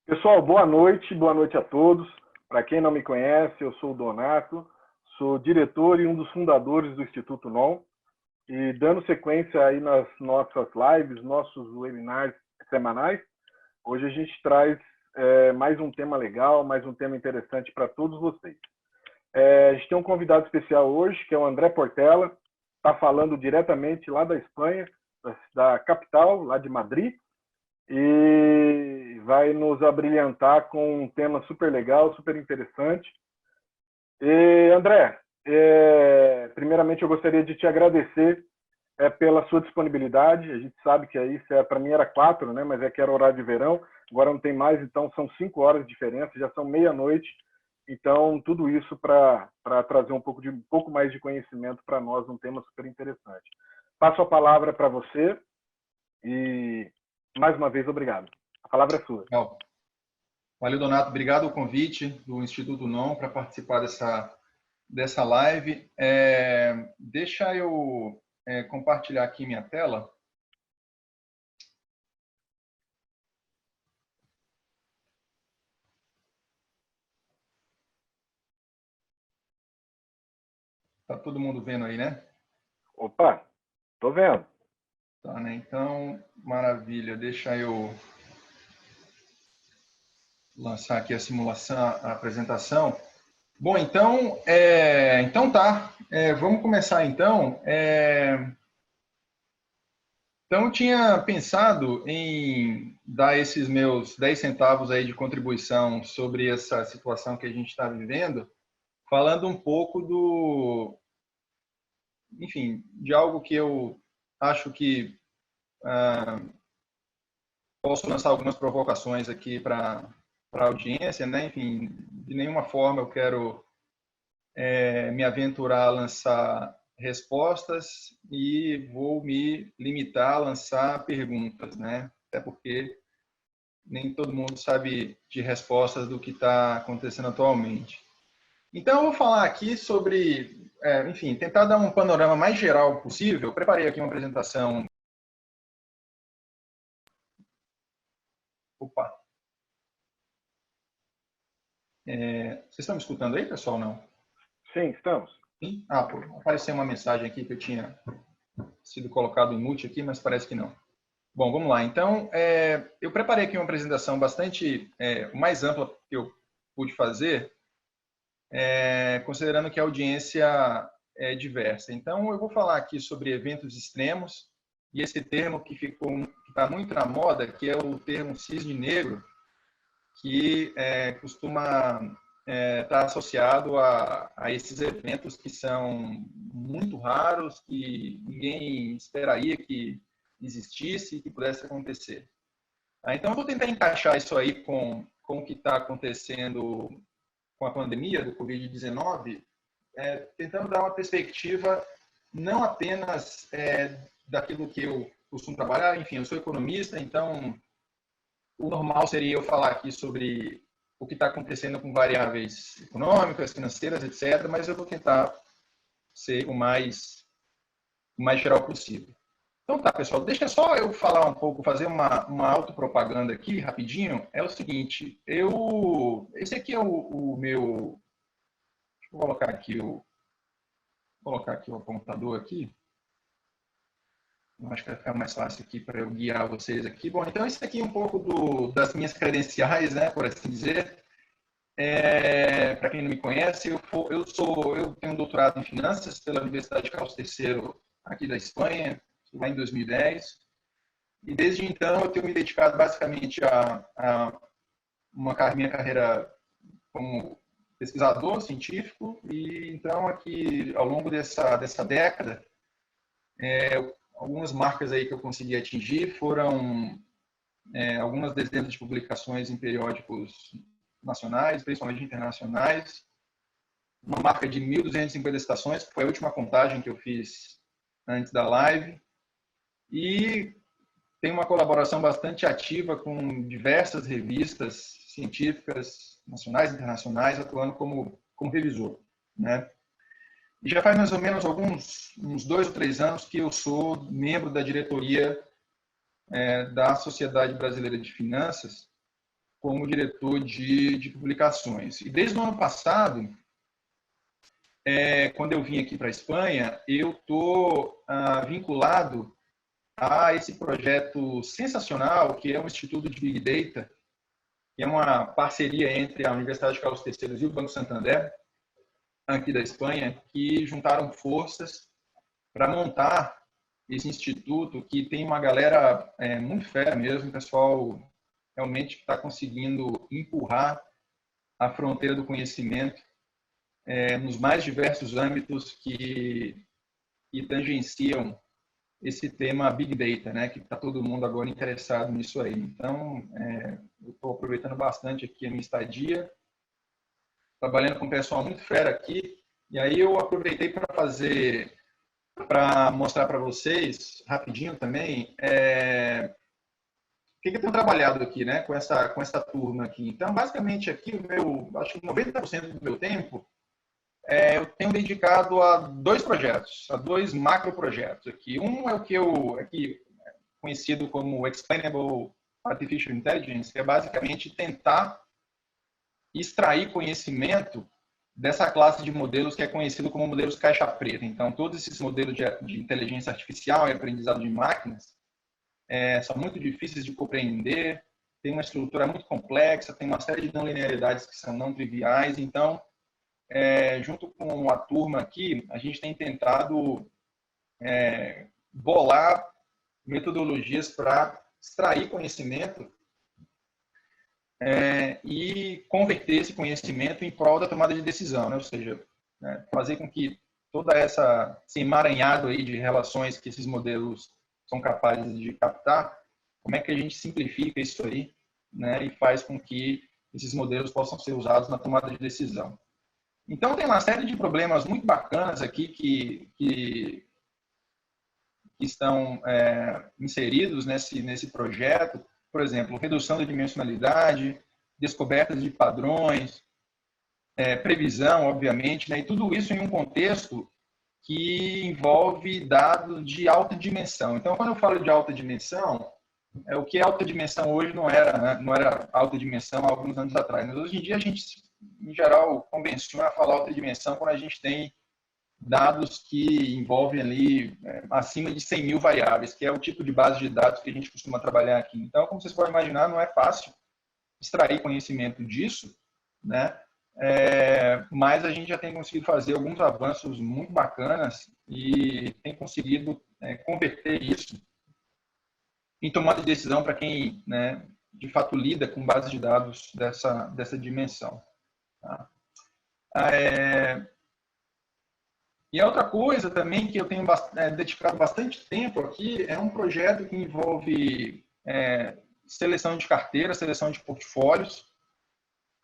Pessoal, boa noite a todos. Para quem não me conhece, eu sou o Donato, sou diretor e um dos fundadores do Instituto NOM. E dando sequência aí nas nossas lives, nossos webinars semanais, hoje a gente traz mais um tema legal, mais um tema interessante para todos vocês. A gente tem um convidado especial hoje, que é o André Portela, está falando diretamente lá da Espanha, da capital, lá de Madrid, e vai nos abrilhantar com um tema super legal, super interessante. E, André, primeiramente eu gostaria de te agradecer pela sua disponibilidade. A gente sabe que aí, para mim era 4, né, mas é que era horário de verão, agora não tem mais, então são 5 horas de diferença, já são meia-noite. Então, tudo isso para trazer um pouco mais de conhecimento para nós, um tema super interessante. Passo a palavra para você e, mais uma vez, obrigado. A palavra é sua. Valeu, Donato. Obrigado pelo convite do Instituto NOM para participar dessa live. Deixa eu compartilhar aqui minha tela. Tá todo mundo vendo aí, né? Opa, tô vendo. Tá, né? Então, maravilha. Deixa eu lançar aqui a simulação, a apresentação. Bom, então, tá. Vamos começar, então. Então, eu tinha pensado em dar esses meus 10 centavos aí de contribuição sobre essa situação que a gente está vivendo, falando um pouco enfim, de algo que eu acho que posso lançar algumas provocações aqui para a audiência, né? Enfim, de nenhuma forma eu quero me aventurar a lançar respostas e vou me limitar a lançar perguntas, né? Até porque nem todo mundo sabe de respostas do que está acontecendo atualmente. Então, eu vou falar aqui sobre, enfim, tentar dar um panorama mais geral possível. Eu preparei aqui uma apresentação. Opa! Vocês estão me escutando aí, pessoal, não? Sim, estamos. Sim? Apareceu uma mensagem aqui que eu tinha sido colocado em mute aqui, mas parece que não. Bom, vamos lá. Então, eu preparei aqui uma apresentação bastante mais ampla que eu pude fazer, considerando que a audiência é diversa. Então, eu vou falar aqui sobre eventos extremos e esse termo que está muito na moda, que é o termo cisne negro, que costuma estar associado a esses eventos que são muito raros, que ninguém esperaria que existisse e que pudesse acontecer. Então, eu vou tentar encaixar isso aí com o que está acontecendo com a pandemia do Covid-19, tentando dar uma perspectiva não apenas daquilo que eu costumo trabalhar. Enfim, eu sou economista, então o normal seria eu falar aqui sobre o que está acontecendo com variáveis econômicas, financeiras, etc., mas eu vou tentar ser o mais geral possível. Então tá, pessoal, deixa só eu falar um pouco, fazer uma autopropaganda aqui, rapidinho. É o seguinte, esse aqui é o meu... Deixa eu colocar aqui o apontador aqui. Eu acho que vai ficar mais fácil aqui para eu guiar vocês aqui. Bom, então esse aqui é um pouco das minhas credenciais, né, por assim dizer. Para quem não me conhece, eu tenho um doutorado em finanças pela Universidade Carlos III aqui da Espanha, lá em 2010. E desde então eu tenho me dedicado basicamente a minha carreira como pesquisador científico. E então aqui ao longo dessa década, algumas marcas aí que eu consegui atingir foram algumas dezenas de publicações em periódicos nacionais, principalmente internacionais. Uma marca de 1.250 citações, que foi a última contagem que eu fiz antes da live. E tem uma colaboração bastante ativa com diversas revistas científicas, nacionais e internacionais, atuando como revisor, né? E já faz mais ou menos uns 2 ou 3 anos que eu sou membro da diretoria da Sociedade Brasileira de Finanças, como diretor de publicações. E desde o ano passado, quando eu vim aqui para a Espanha, eu estou vinculado a esse projeto sensacional, que é o Instituto de Big Data, que é uma parceria entre a Universidade Carlos III e o Banco Santander, aqui da Espanha, que juntaram forças para montar esse instituto, que tem uma galera muito fera mesmo, o pessoal realmente está conseguindo empurrar a fronteira do conhecimento nos mais diversos âmbitos que tangenciam esse tema Big Data, né, que está todo mundo agora interessado nisso aí. Então, eu estou aproveitando bastante aqui a minha estadia, trabalhando com um pessoal muito fera aqui, e aí eu aproveitei para mostrar para vocês, rapidinho também, o que eu tenho trabalhado aqui, né, com essa turma aqui. Então, basicamente, aqui, acho que 90% do meu tempo eu tenho dedicado a dois projetos, a dois macro projetos aqui. Um é o que conhecido como Explainable Artificial Intelligence, que é basicamente tentar extrair conhecimento dessa classe de modelos que é conhecido como modelos caixa preta. Então, todos esses modelos de inteligência artificial e aprendizado de máquinas são muito difíceis de compreender, tem uma estrutura muito complexa, tem uma série de não linearidades que são não triviais. Então, junto com a turma aqui, a gente tem tentado bolar metodologias para extrair conhecimento e converter esse conhecimento em prol da tomada de decisão, né? Ou seja, fazer com que toda esse emaranhado aí de relações que esses modelos são capazes de captar, como é que a gente simplifica isso aí, né? E faz com que esses modelos possam ser usados na tomada de decisão. Então, tem uma série de problemas muito bacanas aqui que estão inseridos nesse projeto. Por exemplo, redução da dimensionalidade, descobertas de padrões, previsão, obviamente, né? E tudo isso em um contexto que envolve dados de alta dimensão. Então, quando eu falo de alta dimensão, o que é alta dimensão hoje não era alta dimensão há alguns anos atrás. Mas hoje em dia a gente, em geral, convenciona falar alta dimensão quando a gente tem dados que envolvem ali acima de 100 mil variáveis, que é o tipo de base de dados que a gente costuma trabalhar aqui. Então, como vocês podem imaginar, não é fácil extrair conhecimento disso, né? Mas a gente já tem conseguido fazer alguns avanços muito bacanas e tem conseguido converter isso em tomada de decisão para quem, né, de fato lida com base de dados dessa dimensão. Tá? E a outra coisa também que eu tenho dedicado bastante tempo aqui é um projeto que envolve seleção de carteira, seleção de portfólios,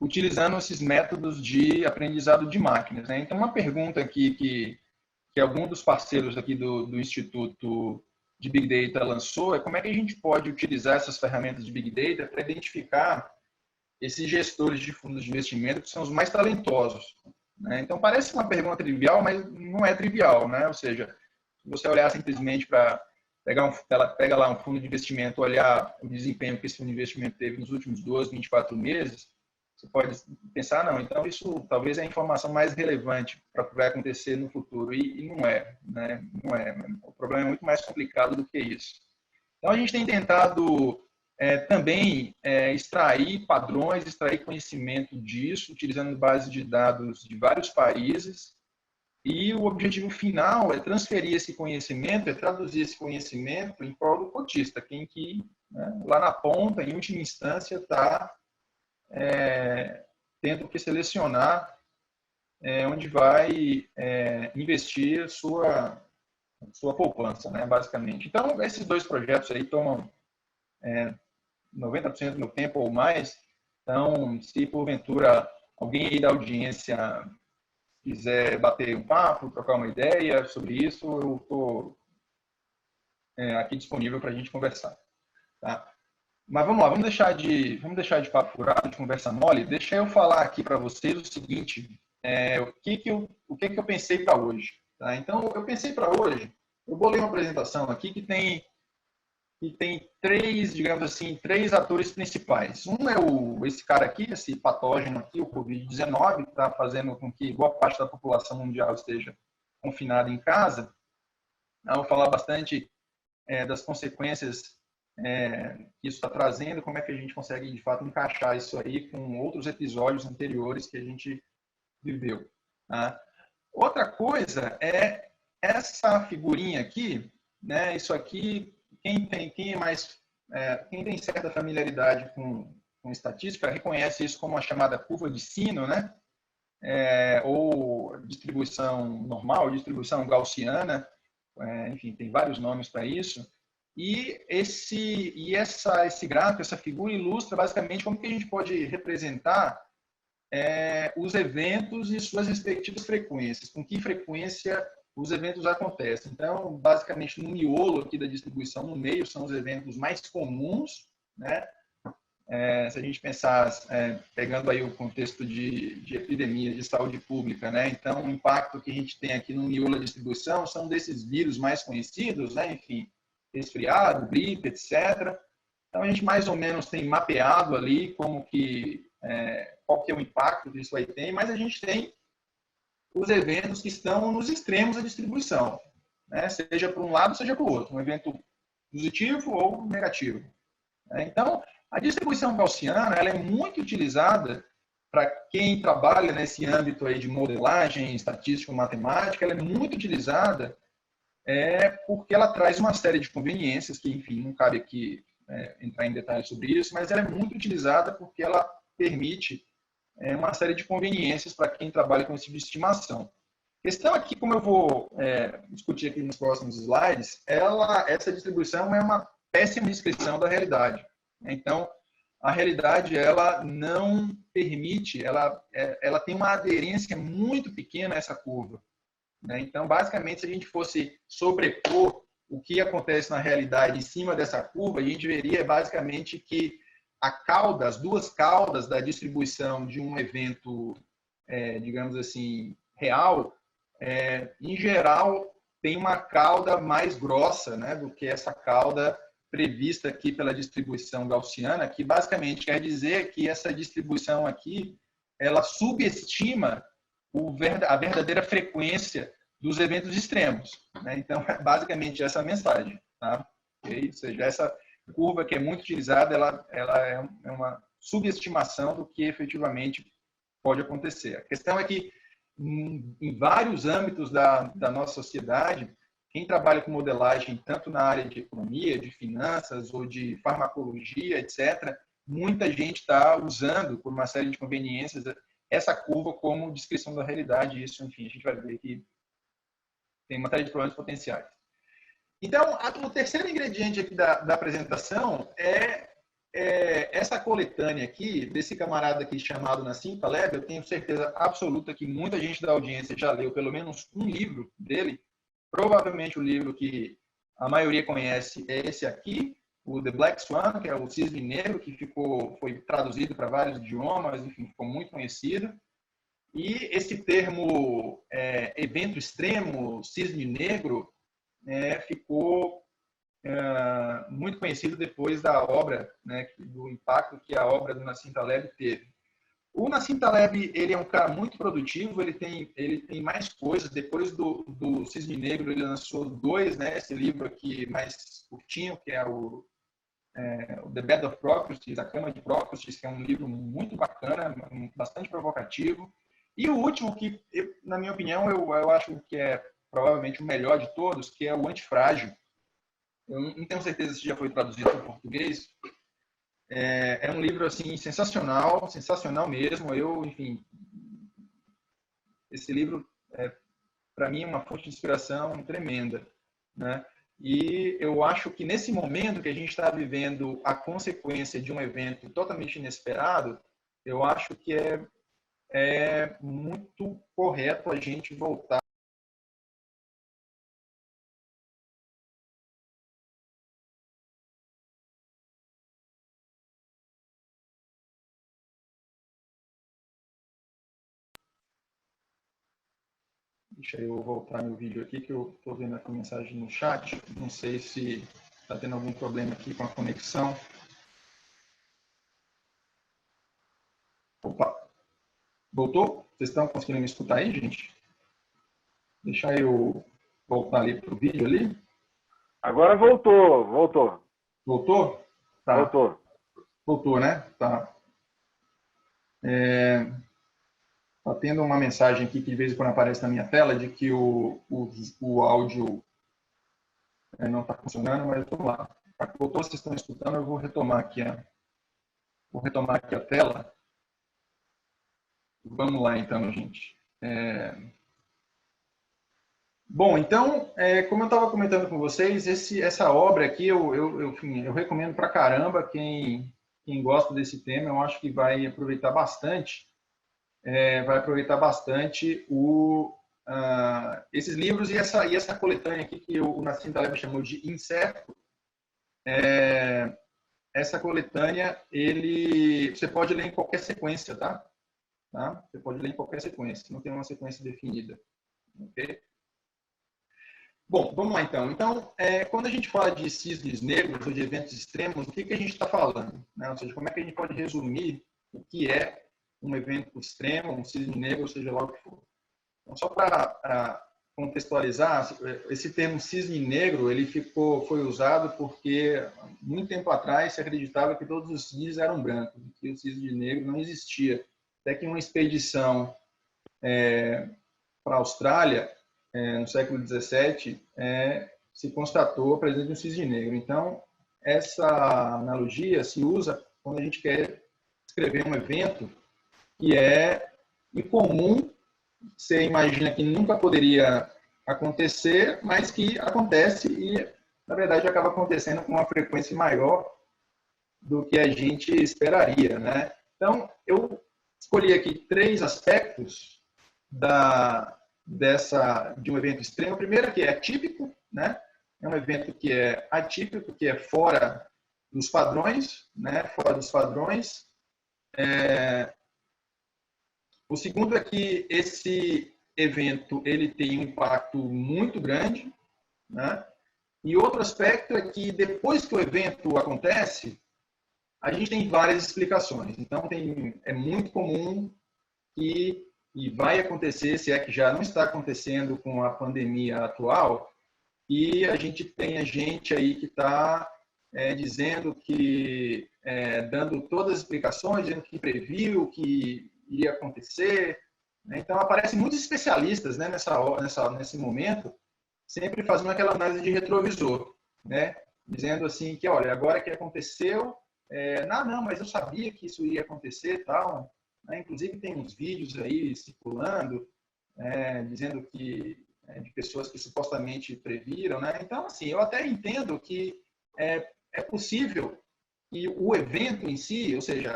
utilizando esses métodos de aprendizado de máquinas, né? Então, uma pergunta aqui que algum dos parceiros aqui do Instituto de Big Data lançou é como é que a gente pode utilizar essas ferramentas de Big Data para identificar esses gestores de fundos de investimento que são os mais talentosos, né? Então, parece uma pergunta trivial, mas não é trivial, né? Ou seja, se você olhar simplesmente para pega lá um fundo de investimento, olhar o desempenho que esse fundo de investimento teve nos últimos 12, 24 meses, você pode pensar, não, então isso talvez é a informação mais relevante para o que vai acontecer no futuro, e não é, né? Não é. O problema é muito mais complicado do que isso. Então, a gente tem tentado também extrair padrões, extrair conhecimento disso, utilizando bases de dados de vários países, e o objetivo final é transferir esse conhecimento, traduzir esse conhecimento em prol do cotista, quem que, né, lá na ponta, em última instância, está tendo que selecionar onde vai investir sua poupança, né, basicamente. Então, esses dois projetos aí tomam 90% do meu tempo ou mais. Então, se porventura alguém aí da audiência quiser bater um papo, trocar uma ideia sobre isso, eu estou aqui disponível para a gente conversar. Tá? Mas vamos lá, vamos deixar de papo furado, de conversa mole. Deixa eu falar aqui para vocês o seguinte, o que eu pensei para hoje. Tá? Então, eu pensei para hoje, eu bolei uma apresentação aqui que tem que tem três, digamos assim, três atores principais. Um é esse cara aqui, esse patógeno aqui, o Covid-19, que está fazendo com que boa parte da população mundial esteja confinada em casa. Eu vou falar bastante das consequências que isso está trazendo, como é que a gente consegue, de fato, encaixar isso aí com outros episódios anteriores que a gente viveu. Tá? Outra coisa é essa figurinha aqui, né? Isso aqui, quem tem certa familiaridade com estatística reconhece isso como a chamada curva de Sino, né? Ou distribuição normal, distribuição gaussiana, enfim, tem vários nomes para isso. E esse gráfico, essa figura ilustra basicamente como que a gente pode representar os eventos e suas respectivas frequências, com que frequência os eventos acontecem. Então, basicamente, no miolo aqui da distribuição, no meio, são os eventos mais comuns, né? Se a gente pensar, pegando aí o contexto de epidemia, de saúde pública, né? Então, o impacto que a gente tem aqui no miolo da distribuição são desses vírus mais conhecidos, né? Enfim, resfriado, gripe, etc. Então, a gente mais ou menos tem mapeado ali qual que é o impacto que isso vai ter, mas a gente tem os eventos que estão nos extremos da distribuição, né? Seja para um lado, seja para o outro, um evento positivo ou negativo. Então, a distribuição gaussiana ela é muito utilizada para quem trabalha nesse âmbito aí de modelagem estatístico-matemática, ela é muito utilizada porque ela traz uma série de conveniências, que, enfim, não cabe aqui entrar em detalhes sobre isso, mas ela é muito utilizada porque ela permite uma série de conveniências para quem trabalha com esse tipo de estimação. A questão aqui, como eu vou discutir aqui nos próximos slides, essa distribuição é uma péssima descrição da realidade. Então, a realidade ela não permite, ela tem uma aderência muito pequena a essa curva. Né? Então, basicamente, se a gente fosse sobrepor o que acontece na realidade em cima dessa curva, a gente veria basicamente que as duas caudas da distribuição de um evento, digamos assim, real, em geral, tem uma cauda mais grossa, né, do que essa cauda prevista aqui pela distribuição gaussiana, que basicamente quer dizer que essa distribuição aqui, ela subestima a verdadeira frequência dos eventos extremos. Né? Então, é basicamente essa a mensagem. Tá? Ou seja, essa curva que é muito utilizada, ela é uma subestimação do que efetivamente pode acontecer. A questão é que, em vários âmbitos da nossa sociedade, quem trabalha com modelagem, tanto na área de economia, de finanças ou de farmacologia, etc., muita gente está usando, por uma série de conveniências, essa curva como descrição da realidade. Isso, enfim, a gente vai ver que tem uma série de problemas potenciais. Então, o terceiro ingrediente aqui da apresentação é essa coletânea aqui, desse camarada aqui chamado Nassim Taleb. Eu tenho certeza absoluta que muita gente da audiência já leu pelo menos um livro dele. Provavelmente o livro que a maioria conhece é esse aqui, o The Black Swan, que é o Cisne Negro, que foi traduzido para vários idiomas, enfim, ficou muito conhecido. E esse termo evento extremo, cisne negro, ficou muito conhecido depois da obra, né, do impacto que a obra do Nassim Taleb teve. O Nassim Taleb, ele é um cara muito produtivo, ele tem mais coisas. Depois do Cisne Negro, ele lançou dois, né, esse livro aqui mais curtinho, que é o The Bed of Procrustes, A Cama de Procrustes, que é um livro muito bacana, bastante provocativo. E o último, que, na minha opinião, eu acho que é provavelmente o melhor de todos, que é o Antifrágil. Eu não tenho certeza se já foi traduzido para o português. É um livro assim sensacional, sensacional mesmo. Enfim, esse livro para mim é uma fonte de inspiração tremenda, né? E eu acho que nesse momento que a gente está vivendo a consequência de um evento totalmente inesperado, eu acho que é muito correto a gente voltar. Deixa eu voltar meu vídeo aqui, que eu estou vendo a mensagem no chat. Não sei se está tendo algum problema aqui com a conexão. Opa, voltou? Vocês estão conseguindo me escutar aí, gente? Deixa eu voltar ali para o vídeo ali. Agora voltou, voltou. Voltou? Tá. Voltou. Voltou, né? Tá. Tá tendo uma mensagem aqui que de vez em quando aparece na minha tela de que o áudio não está funcionando, mas vamos lá. Voltou, vocês estão escutando, eu vou retomar aqui a tela. Vamos lá então, gente. Bom, então, como eu estava comentando com vocês, essa obra aqui eu recomendo pra caramba. Quem gosta desse tema, eu acho que vai aproveitar bastante. Esses livros e essa coletânea aqui que o Nassim Taleb chamou de Incerto. Essa coletânea, você pode ler em qualquer sequência, tá? Você pode ler em qualquer sequência, não tem uma sequência definida. Ok? Bom, vamos lá então. Então, quando a gente fala de cisnes negros ou de eventos extremos, o que a gente está falando? Né? Ou seja, como é que a gente pode resumir o que é um evento extremo, um cisne negro, ou seja lá o que for. Então, só para contextualizar, esse termo cisne negro ele foi usado porque muito tempo atrás se acreditava que todos os cisnes eram brancos, que o cisne negro não existia. Até que uma expedição para a Austrália, no século XVII, se constatou a presença de um cisne negro. Então, essa analogia se usa quando a gente quer descrever um evento que é incomum, você imagina que nunca poderia acontecer, mas que acontece e, na verdade, acaba acontecendo com uma frequência maior do que a gente esperaria, né? Então, eu escolhi aqui 3 aspectos de um evento extremo. O primeiro que é atípico, né? É um evento que é atípico, que é fora dos padrões, né? Fora dos padrões. O segundo é que esse evento ele tem um impacto muito grande, né? E outro aspecto é que depois que o evento acontece, a gente tem várias explicações. Então, é muito comum que, e vai acontecer, se é que já não está acontecendo com a pandemia atual, e a gente tem gente aí que está dizendo que, dando todas as explicações, dizendo que previu, que iria acontecer. Então, aparecem muitos especialistas, né, nesse momento, sempre fazendo aquela análise de retrovisor, né, dizendo assim que, olha, agora que aconteceu, não, mas eu sabia que isso ia acontecer, tal. Né? Inclusive, tem uns vídeos aí circulando, dizendo que de pessoas que supostamente previram, né? Então, assim, eu até entendo que é possível que o evento em si, ou seja,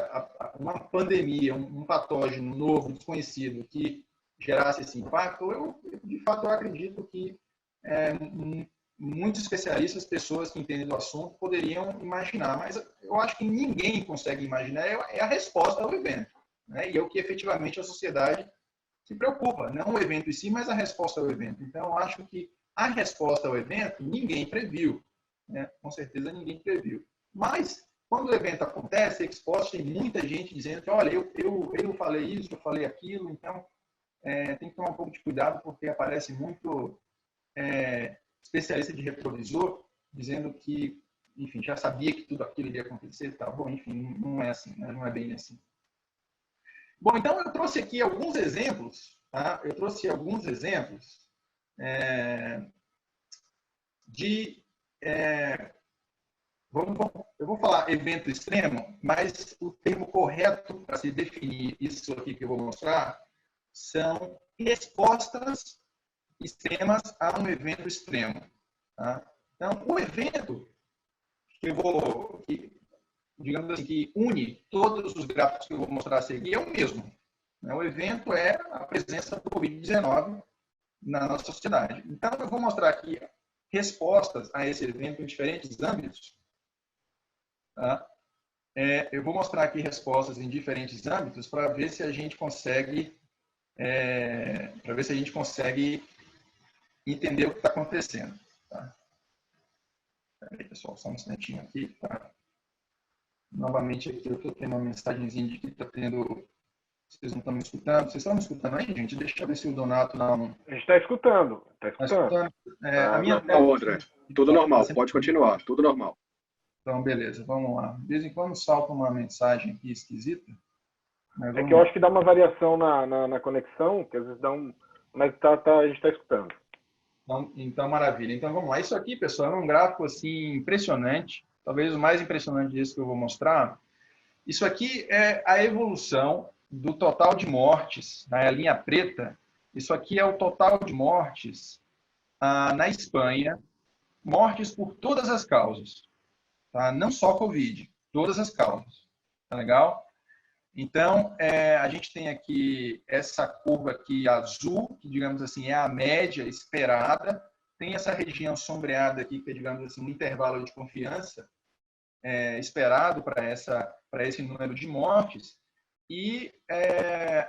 uma pandemia, um patógeno novo, desconhecido, que gerasse esse impacto, de fato, eu acredito que muitos especialistas, pessoas que entendem do assunto, poderiam imaginar, mas eu acho que ninguém consegue imaginar, é a resposta ao evento, né? E é o que efetivamente a sociedade se preocupa, não o evento em si, mas a resposta ao evento. Então, eu acho que a resposta ao evento ninguém previu, né? Com certeza ninguém previu. Mas, quando o evento acontece, exposto, tem muita gente dizendo que, olha, eu falei isso, eu falei aquilo, então tem que tomar um pouco de cuidado, porque aparece muito especialista de retrovisor dizendo que, enfim, já sabia que tudo aquilo iria acontecer, tá bom, enfim, não é assim, né? Não é bem assim. Bom, então eu trouxe aqui alguns exemplos, tá? Eu trouxe alguns exemplos eu vou falar evento extremo, mas o termo correto para se definir isso aqui que eu vou mostrar são respostas extremas a um evento extremo. Tá? Então, o evento digamos assim, que une todos os gráficos que eu vou mostrar a seguir é o mesmo. O evento é a presença do Covid-19 na nossa sociedade. Então, eu vou mostrar aqui respostas a esse evento em diferentes âmbitos. Tá? Eu vou mostrar aqui respostas em diferentes âmbitos para ver se a gente consegue entender o que está acontecendo. Tá? Peraí, pessoal, só um instantinho aqui. Tá? Novamente aqui eu estou tendo uma mensagenzinha de que está tendo... Vocês não estão me escutando? Vocês estão me escutando aí, gente? Deixa eu ver se o Donato não... A gente está escutando. Está Está escutando. escutando? A Tá, minha tela... Normal, André. Tudo normal. Pode continuar. Tudo normal. Então, beleza. Vamos lá. De vez em quando salta uma mensagem aqui esquisita. É que eu acho que dá uma variação na conexão, que às vezes dá um... Mas a gente está escutando. Então, maravilha. Então, vamos lá. Isso aqui, pessoal, é um gráfico assim, impressionante. Talvez o mais impressionante disso que eu vou mostrar. Isso aqui é a evolução do total de mortes, na linha preta. Isso aqui é o total de mortes na Espanha. Mortes por todas as causas. Tá? Não só Covid, todas as causas. Tá legal? Então, a gente tem aqui essa curva aqui azul, que, digamos assim, é a média esperada. Tem essa região sombreada aqui, que é, digamos assim, um intervalo de confiança esperado para esse número de mortes. E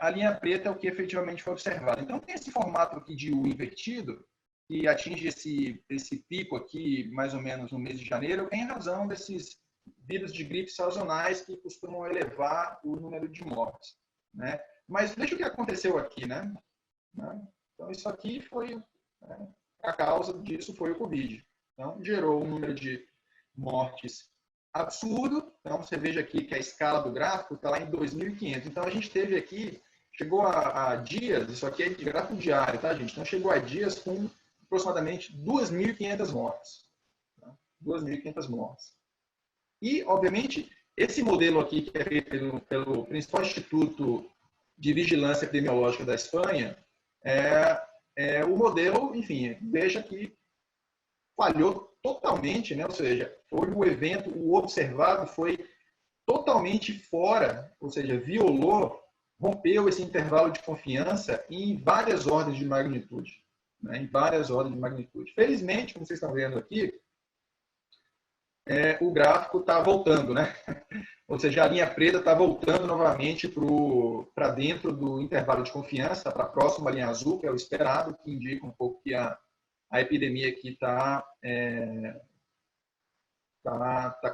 a linha preta é o que efetivamente foi observado. Então, tem esse formato aqui de U invertido, que atinge esse pico aqui, mais ou menos no mês de janeiro, em razão desses vírus de gripe sazonais que costumam elevar o número de mortes, né? Mas veja o que aconteceu aqui, né? Então, isso aqui foi... a causa disso foi o Covid. Então, gerou um número de mortes absurdo. Então, você veja aqui que a escala do gráfico está lá em 2.500. Então, a gente teve aqui, chegou a dias, isso aqui é de gráfico diário, tá, gente? Então, chegou a dias com aproximadamente 2.500 mortes. Tá? 2.500 mortes. E, obviamente, esse modelo aqui, que é feito pelo principal Instituto de Vigilância Epidemiológica da Espanha, é o modelo, enfim, veja que falhou totalmente, né? Ou seja, foi o evento, o observado foi totalmente fora, ou seja, violou, rompeu esse intervalo de confiança em várias ordens de magnitude. Né? Em várias ordens de magnitude. Felizmente, como vocês estão vendo aqui, o gráfico está voltando, né? Ou seja, a linha preta está voltando novamente para dentro do intervalo de confiança, para a próxima linha azul, que é o esperado, que indica um pouco que a epidemia aqui está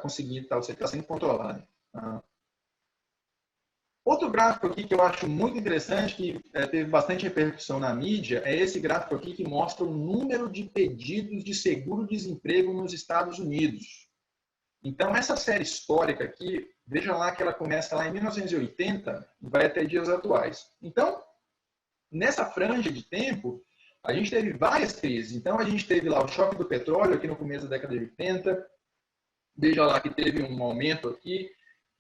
conseguindo, ou seja, está sendo controlada. Tá? Outro gráfico aqui que eu acho muito interessante, que teve bastante repercussão na mídia, é esse gráfico aqui que mostra o número de pedidos de seguro-desemprego nos Estados Unidos. Então, essa série histórica aqui, veja lá que ela começa lá em 1980 e vai até dias atuais. Então, nessa franja de tempo, a gente teve várias crises. Então, a gente teve lá o choque do petróleo aqui no começo da década de 80. Veja lá que teve um aumento aqui.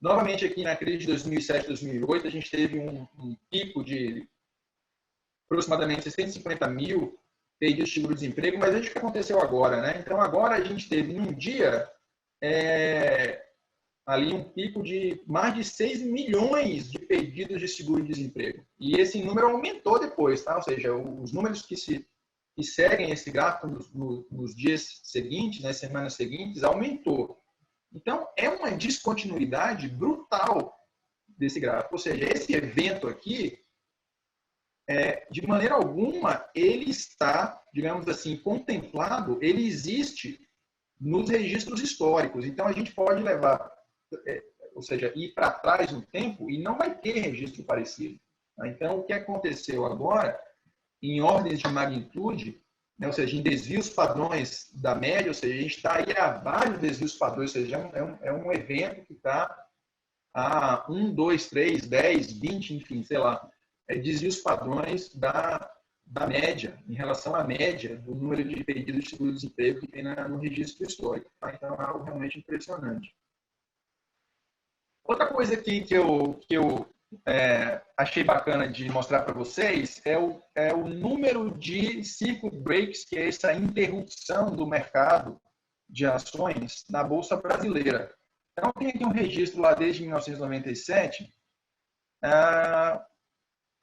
Novamente, aqui na crise de 2007, 2008, a gente teve um pico de aproximadamente 650 mil pedidos de seguro-desemprego. Mas veja o que aconteceu agora, né? Então, agora a gente teve, num dia... ali um pico de mais de 6 milhões de pedidos de seguro-desemprego. E esse número aumentou depois, tá? Ou seja, os números que seguem esse gráfico nos dias seguintes, nas semanas seguintes, aumentou. Então, é uma descontinuidade brutal desse gráfico. Ou seja, esse evento aqui, de maneira alguma, ele está, digamos assim, contemplado, ele existe nos registros históricos. Então, a gente pode levar, ou seja, ir para trás no tempo e não vai ter registro parecido. Então, o que aconteceu agora, em ordens de magnitude, né, ou seja, em desvios padrões da média, ou seja, a gente está aí a vários desvios padrões, ou seja, é um evento que está a 1, 2, 3, 10, 20, enfim, sei lá, desvios padrões da média, em relação à média do número de pedidos de seguro-desemprego que tem no registro histórico. Tá? Então, é algo realmente impressionante. Outra coisa aqui que eu achei bacana de mostrar para vocês é o número de circuit breaks, que é essa interrupção do mercado de ações na Bolsa Brasileira. Então, tem aqui um registro lá desde 1997,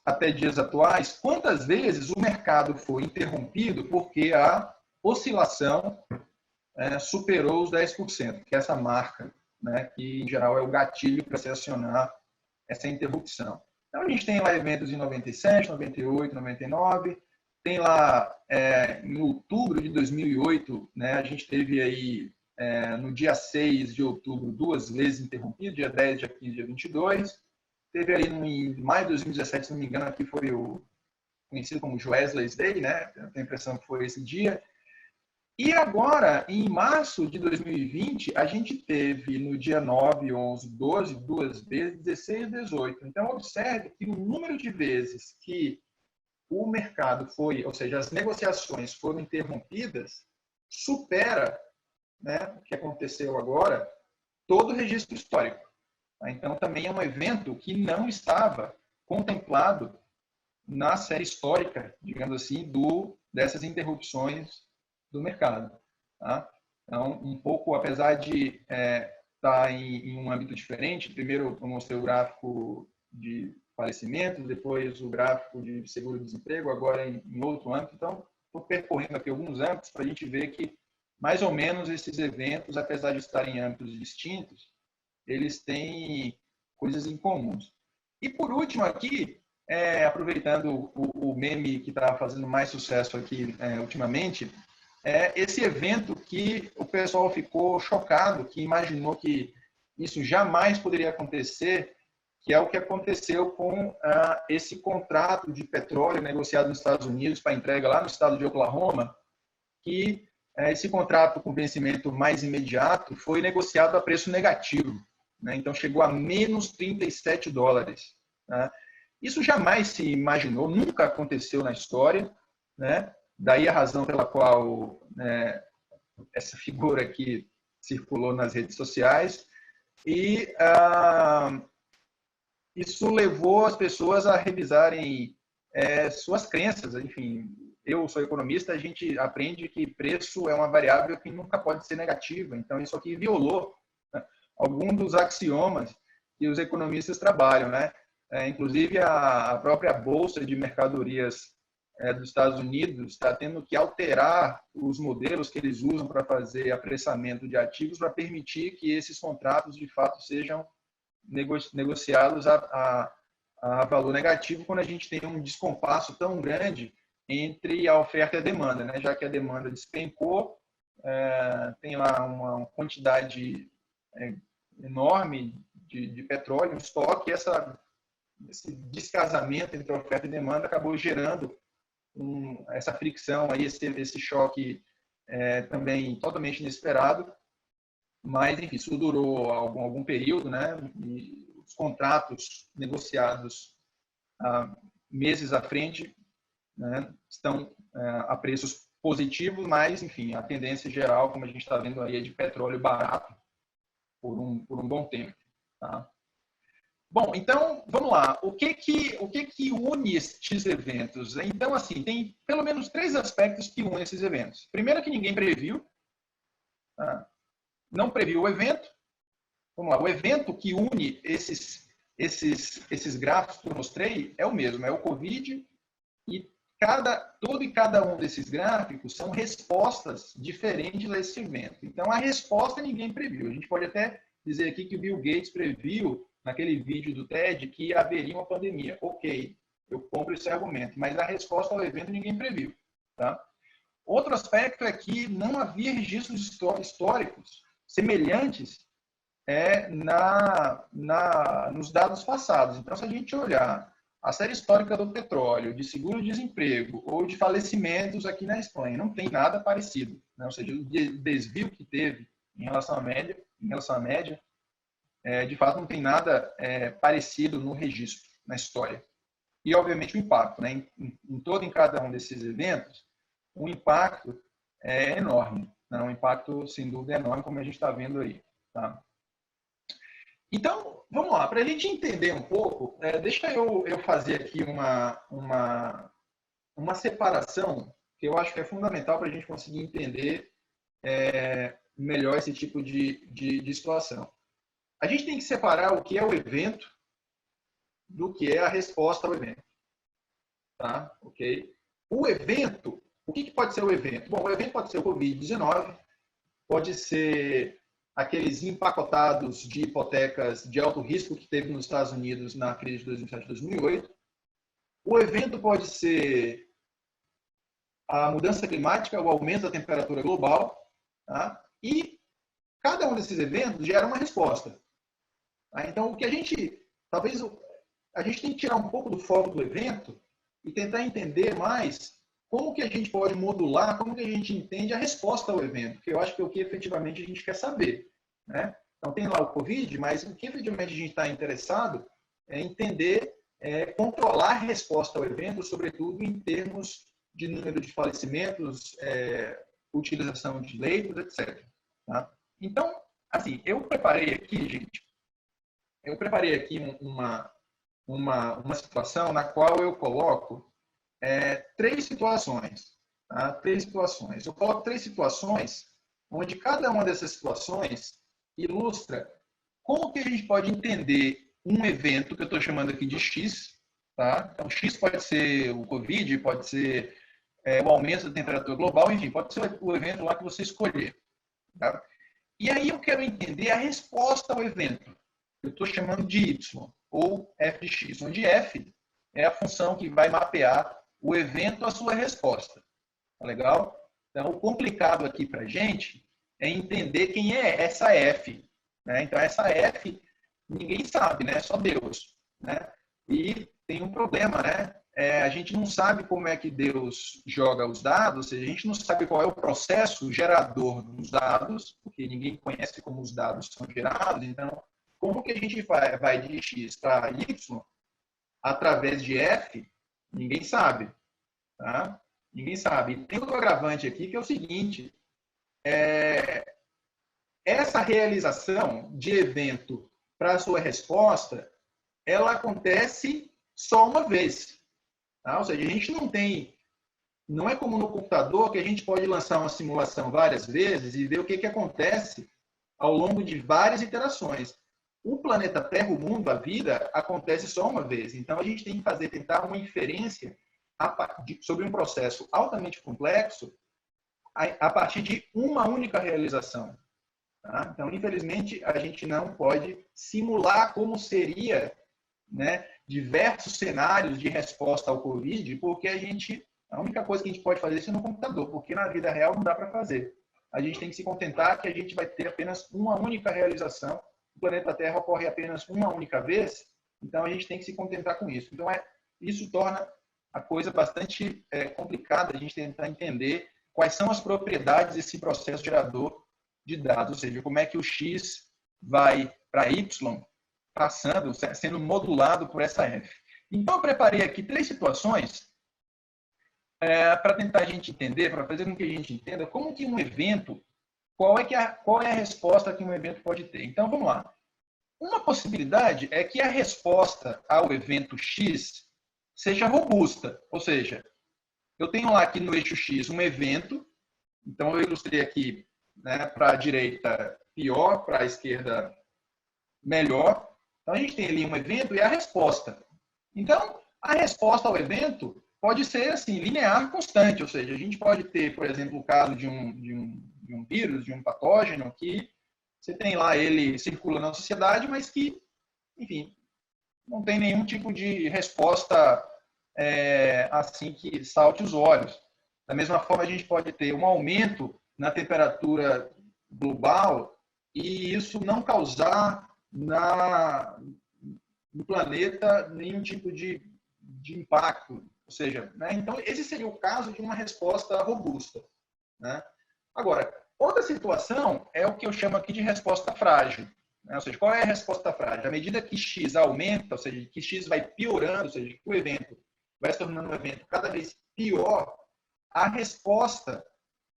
até dias atuais, quantas vezes o mercado foi interrompido porque a oscilação superou os 10%, que é essa marca, né, que em geral é o gatilho para se acionar essa interrupção. Então, a gente tem lá eventos em 97, 98, 99, tem lá em outubro de 2008, né, a gente teve aí no dia 6 de outubro, 2 vezes interrompido, dia 10, dia 15, dia 22. Teve ali em maio de 2017, se não me engano, aqui foi o conhecido como Wesley's Day, né? Eu tenho a impressão que foi esse dia. E agora, em março de 2020, a gente teve no dia 9, 11, 12, 2 vezes, 16 e 18. Então, observe que o número de vezes que o mercado foi, ou seja, as negociações foram interrompidas, supera, né, o que aconteceu agora, todo o registro histórico. Então, também é um evento que não estava contemplado na série histórica, digamos assim, dessas interrupções do mercado. Tá? Então, um pouco, apesar de estar em um âmbito diferente, primeiro eu mostrei o gráfico de falecimentos, depois o gráfico de seguro-desemprego, agora em outro âmbito. Então, estou percorrendo aqui alguns âmbitos para a gente ver que, mais ou menos, esses eventos, apesar de estarem em âmbitos distintos, eles têm coisas em comuns. E, por último, aqui, aproveitando o meme que está fazendo mais sucesso aqui ultimamente, esse evento que o pessoal ficou chocado, que imaginou que isso jamais poderia acontecer, que é o que aconteceu com esse contrato de petróleo negociado nos Estados Unidos para entrega lá no estado de Oklahoma, que esse contrato com vencimento mais imediato foi negociado a preço negativo. Né? Então, chegou a menos $37. Né? Isso jamais se imaginou, nunca aconteceu na história. Né? Daí a razão pela qual essa figura aqui circulou nas redes sociais. E isso levou as pessoas a revisarem suas crenças. Enfim, eu sou economista, a gente aprende que preço é uma variável que nunca pode ser negativa. Então, isso aqui violou alguns dos axiomas que os economistas trabalham, né? Inclusive, a própria Bolsa de Mercadorias dos Estados Unidos está tendo que alterar os modelos que eles usam para fazer apressamento de ativos para permitir que esses contratos, de fato, sejam negociados a valor negativo quando a gente tem um descompasso tão grande entre a oferta e a demanda, né? Já que a demanda despencou, tem lá uma quantidade enorme de petróleo em estoque, esse descasamento entre oferta e demanda acabou gerando essa fricção, aí, esse choque também totalmente inesperado, mas, enfim, isso durou algum período, né? E os contratos negociados meses à frente, né, estão a preços positivos, mas, enfim, a tendência geral, como a gente está vendo aí, é de petróleo barato por um bom tempo. Tá? Bom, então, vamos lá. O que une estes eventos? Então, assim, tem pelo menos 3 aspectos que unem esses eventos. Primeiro, que ninguém previu. Tá? Não previu o evento. Vamos lá. O evento que une esses gráficos que eu mostrei é o mesmo, é o Covid, e todo e cada um desses gráficos são respostas diferentes a esse evento. Então, a resposta ninguém previu. A gente pode até dizer aqui que o Bill Gates previu, naquele vídeo do TED, que haveria uma pandemia. Ok, eu compro esse argumento, mas a resposta ao evento ninguém previu. Tá? Outro aspecto é que não havia registros históricos semelhantes nos dados passados. Então, se a gente olhar a série histórica do petróleo, de seguro-desemprego ou de falecimentos aqui na Espanha, não tem nada parecido. Né? Ou seja, o desvio que teve em relação à média, de fato não tem nada parecido no registro, na história. E, obviamente, o impacto. Né? Em cada um desses eventos, o impacto é enorme. Né? Um impacto, sem dúvida, enorme, como a gente está vendo aí. Tá? Então, vamos lá. Para a gente entender um pouco, deixa eu fazer aqui uma separação que eu acho que é fundamental para a gente conseguir entender melhor esse tipo de situação. A gente tem que separar o que é o evento do que é a resposta ao evento. Tá? Okay? O evento, o que pode ser o evento? Bom, o evento pode ser o Covid-19, pode ser aqueles empacotados de hipotecas de alto risco que teve nos Estados Unidos na crise de 2007 e 2008. O evento pode ser a mudança climática, o aumento da temperatura global. Tá? E cada um desses eventos gera uma resposta. Tá? Então, o que a gente, talvez, a gente tem que tirar um pouco do foco do evento e tentar entender mais como que a gente pode modular, como que a gente entende a resposta ao evento, que eu acho que é o que efetivamente a gente quer saber. Né? Então, tem lá o Covid, mas o que efetivamente a gente está interessado é entender, controlar a resposta ao evento, sobretudo em termos de número de falecimentos, utilização de leitos, etc. Tá? Então, assim, eu preparei aqui uma situação na qual eu coloco 3 situações. Tá? 3 situações. Eu coloco 3 situações onde cada uma dessas situações ilustra como que a gente pode entender um evento que eu estou chamando aqui de X. Tá? Então, X pode ser o Covid, pode ser o aumento da temperatura global, enfim, pode ser o evento lá que você escolher. Tá? E aí eu quero entender a resposta ao evento. Eu estou chamando de Y, ou f de x, onde f é a função que vai mapear o evento à sua resposta. Tá legal? Então, o complicado aqui para a gente é entender quem é essa f. Né? Então, essa f, ninguém sabe, né? Só Deus. Né? E tem um problema, né? A gente não sabe como é que Deus joga os dados, ou seja, a gente não sabe qual é o processo gerador dos dados, porque ninguém conhece como os dados são gerados. Então, como que a gente vai de x para y através de f? Ninguém sabe. Tá? Ninguém sabe. Tem outro agravante aqui que é o seguinte: essa realização de evento para a sua resposta, ela acontece só uma vez. Tá? Ou seja, a gente não é como no computador que a gente pode lançar uma simulação várias vezes e ver o que acontece ao longo de várias iterações. O planeta Terra, o mundo, a vida, acontece só uma vez. Então, a gente tem que tentar uma inferência sobre um processo altamente complexo a partir de uma única realização. Tá? Então, infelizmente, a gente não pode simular como seria, né, diversos cenários de resposta ao Covid, porque a única coisa que a gente pode fazer é isso no computador, porque na vida real não dá para fazer. A gente tem que se contentar que a gente vai ter apenas uma única realização. O planeta Terra ocorre apenas uma única vez, então a gente tem que se contentar com isso. Então, isso torna a coisa bastante complicada, a gente tentar entender quais são as propriedades desse processo gerador de dados, ou seja, como é que o X vai para Y, passando, sendo modulado por essa F. Então, eu preparei aqui 3 situações para tentar a gente entender, para fazer com que a gente entenda como que um evento, qual é a resposta que um evento pode ter. Então, vamos lá. Uma possibilidade é que a resposta ao evento X seja robusta, ou seja, eu tenho lá aqui no eixo X um evento, então eu ilustrei aqui, né, para a direita pior, para a esquerda melhor. Então, a gente tem ali um evento e a resposta. Então, a resposta ao evento pode ser assim, linear, constante. Ou seja, a gente pode ter, por exemplo, o caso de um vírus, de um patógeno, que você tem lá, ele circula na sociedade, mas que, enfim, não tem nenhum tipo de resposta assim que salte os olhos. Da mesma forma, a gente pode ter um aumento na temperatura global e isso não causar no planeta nenhum tipo de impacto. Ou seja, né? Então, esse seria o caso de uma resposta robusta. Né? Agora, outra situação é o que eu chamo aqui de resposta frágil. Né? Ou seja, qual é a resposta frágil? À medida que X aumenta, ou seja, que X vai piorando, ou seja, que o evento vai se tornando um evento cada vez pior, a resposta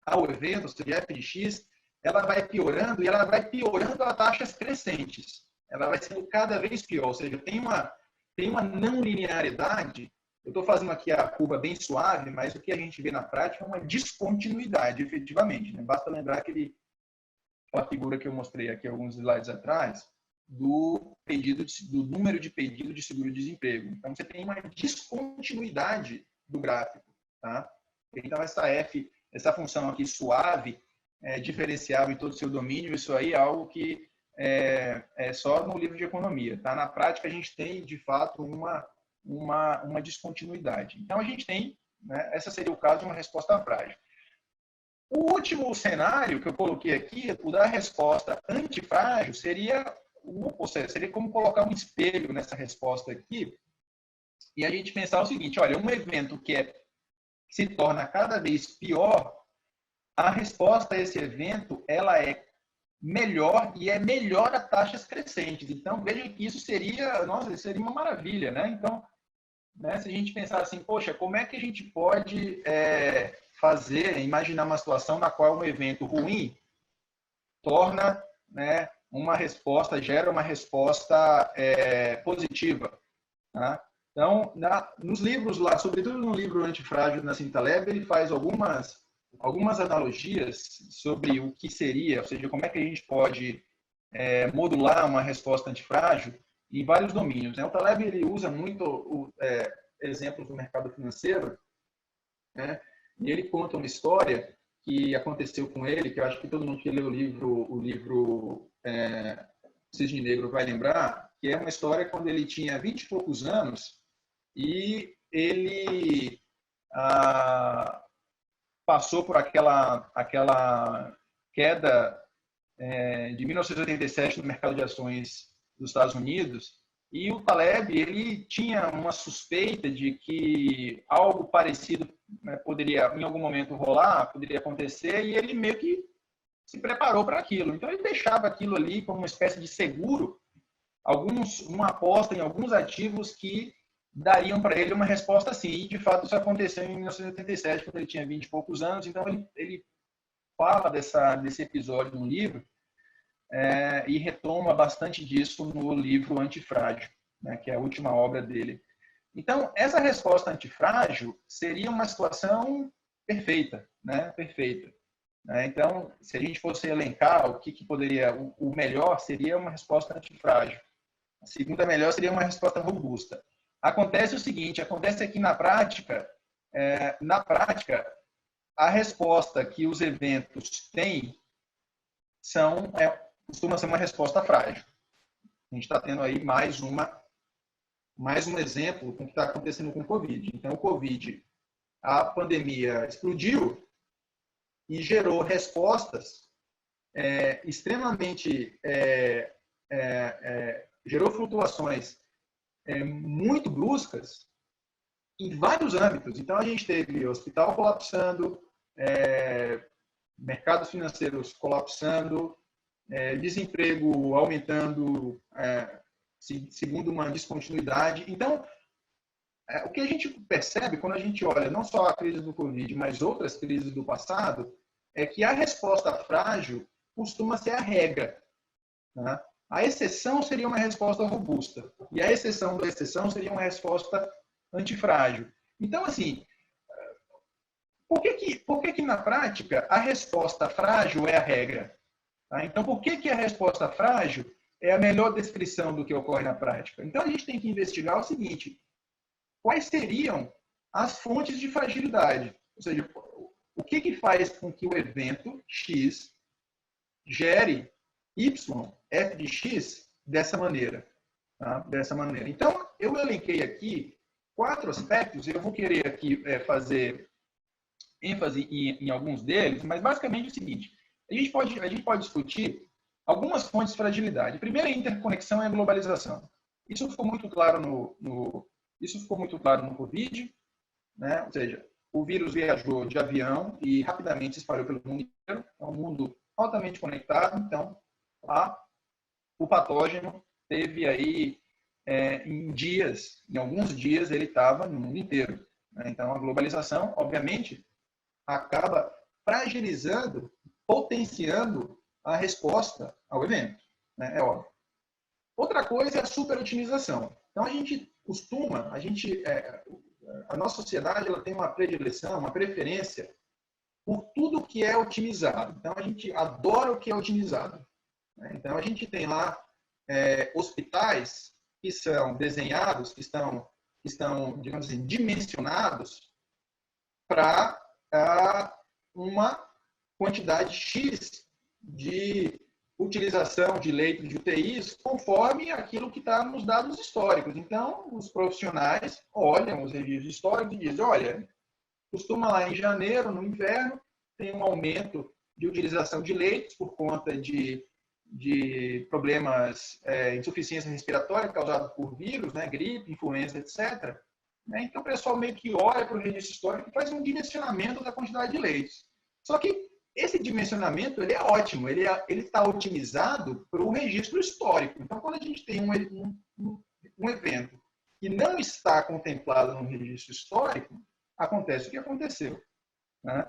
ao evento, ou seja, f de x, ela vai piorando e ela vai piorando a taxas crescentes. Ela vai sendo cada vez pior, ou seja, tem uma não linearidade. Eu estou fazendo aqui a curva bem suave, mas o que a gente vê na prática é uma descontinuidade, efetivamente. Né? Basta lembrar aquela figura que eu mostrei aqui alguns slides atrás, do número de pedido de seguro-desemprego. Então, você tem uma descontinuidade do gráfico. Tá? Então, essa função aqui suave, diferenciável em todo o seu domínio, isso aí é algo que é só no livro de economia. Tá? Na prática, a gente tem, de fato, uma descontinuidade. Então, a gente tem, né, essa seria o caso de uma resposta frágil. O último cenário que eu coloquei aqui, o da resposta antifrágil, seria como colocar um espelho nessa resposta aqui e a gente pensar o seguinte, olha, um evento que se torna cada vez pior, a resposta a esse evento ela é melhor e é melhor a taxas crescentes. Então, veja que isso seria, nossa, seria uma maravilha, né? Então, né, se a gente pensar assim, poxa, como é que a gente pode imaginar uma situação na qual um evento ruim torna, né, gera uma resposta positiva, tá? Então, nos livros lá, sobretudo no livro Antifrágil da Nassim Taleb, ele faz algumas analogias sobre o que seria, ou seja, como é que a gente pode modular uma resposta antifrágil em vários domínios, né? O Taleb ele usa muito exemplos do mercado financeiro, né? E ele conta uma história que aconteceu com ele, que eu acho que todo mundo que leu o livro Cisne Negro vai lembrar, que é uma história quando ele tinha 20 e poucos anos e ele passou por aquela queda de 1987 no mercado de ações dos Estados Unidos, e o Taleb ele tinha uma suspeita de que algo parecido poderia em algum momento rolar, poderia acontecer, e ele meio que se preparou para aquilo. Então ele deixava aquilo ali como uma espécie de seguro, uma aposta em alguns ativos que dariam para ele uma resposta assim. E de fato isso aconteceu em 1987, quando ele tinha 20 e poucos anos. Então ele fala desse episódio no livro e retoma bastante disso no livro Antifrágil, né, que é a última obra dele. Então, essa resposta antifrágil seria uma situação perfeita, né? Perfeita. Então, se a gente fosse elencar o que poderia, o melhor seria uma resposta antifrágil. A segunda melhor seria uma resposta robusta. Acontece o seguinte, acontece que na prática, a resposta que os eventos têm costuma ser uma resposta frágil. A gente está tendo aí mais um exemplo com o que está acontecendo com o Covid. Então, o Covid, a pandemia explodiu e gerou respostas extremamente... gerou flutuações muito bruscas em vários âmbitos. Então, a gente teve hospital colapsando, mercados financeiros colapsando, desemprego aumentando segundo uma descontinuidade. Então, o que a gente percebe quando a gente olha não só a crise do Covid, mas outras crises do passado, é que a resposta frágil costuma ser a regra, né? A exceção seria uma resposta robusta. E a exceção da exceção seria uma resposta antifrágil. Então, assim, por que na prática a resposta frágil é a regra? Tá? Então, por que a resposta frágil é a melhor descrição do que ocorre na prática? Então, a gente tem que investigar o seguinte: quais seriam as fontes de fragilidade? Ou seja, o que faz com que o evento X gere Y, f de X, dessa maneira? Tá? Dessa maneira. Então, eu elenquei aqui 4 aspectos, e eu vou querer aqui fazer ênfase em alguns deles, mas basicamente é o seguinte: a gente pode discutir algumas fontes de fragilidade. Primeiro, a interconexão e a globalização. Isso ficou muito claro no Covid, né? Ou seja, o vírus viajou de avião e rapidamente se espalhou pelo mundo inteiro. É um mundo altamente conectado. Então, o patógeno teve aí, em alguns dias, ele estava no mundo inteiro. Né? Então, a globalização, obviamente, acaba fragilizando, potenciando a resposta ao evento. Né? É óbvio. Outra coisa é a superotimização. Então, a nossa sociedade ela tem uma predileção, uma preferência por tudo que é otimizado. Então, a gente adora o que é otimizado. Então, a gente tem lá hospitais que são desenhados, que estão, digamos assim, dimensionados para uma quantidade X de utilização de leitos de UTIs conforme aquilo que está nos dados históricos. Então, os profissionais olham os registros históricos e dizem, olha, costuma lá em janeiro, no inverno, tem um aumento de utilização de leitos por conta de problemas, insuficiência respiratória causada por vírus, né, gripe, influenza, etc. Né? Então, o pessoal meio que olha para o registro histórico e faz um dimensionamento da quantidade de leitos. Só que esse dimensionamento ele é ótimo, ele está otimizado para o registro histórico. Então, quando a gente tem um evento que não está contemplado no registro histórico, acontece o que aconteceu. Né?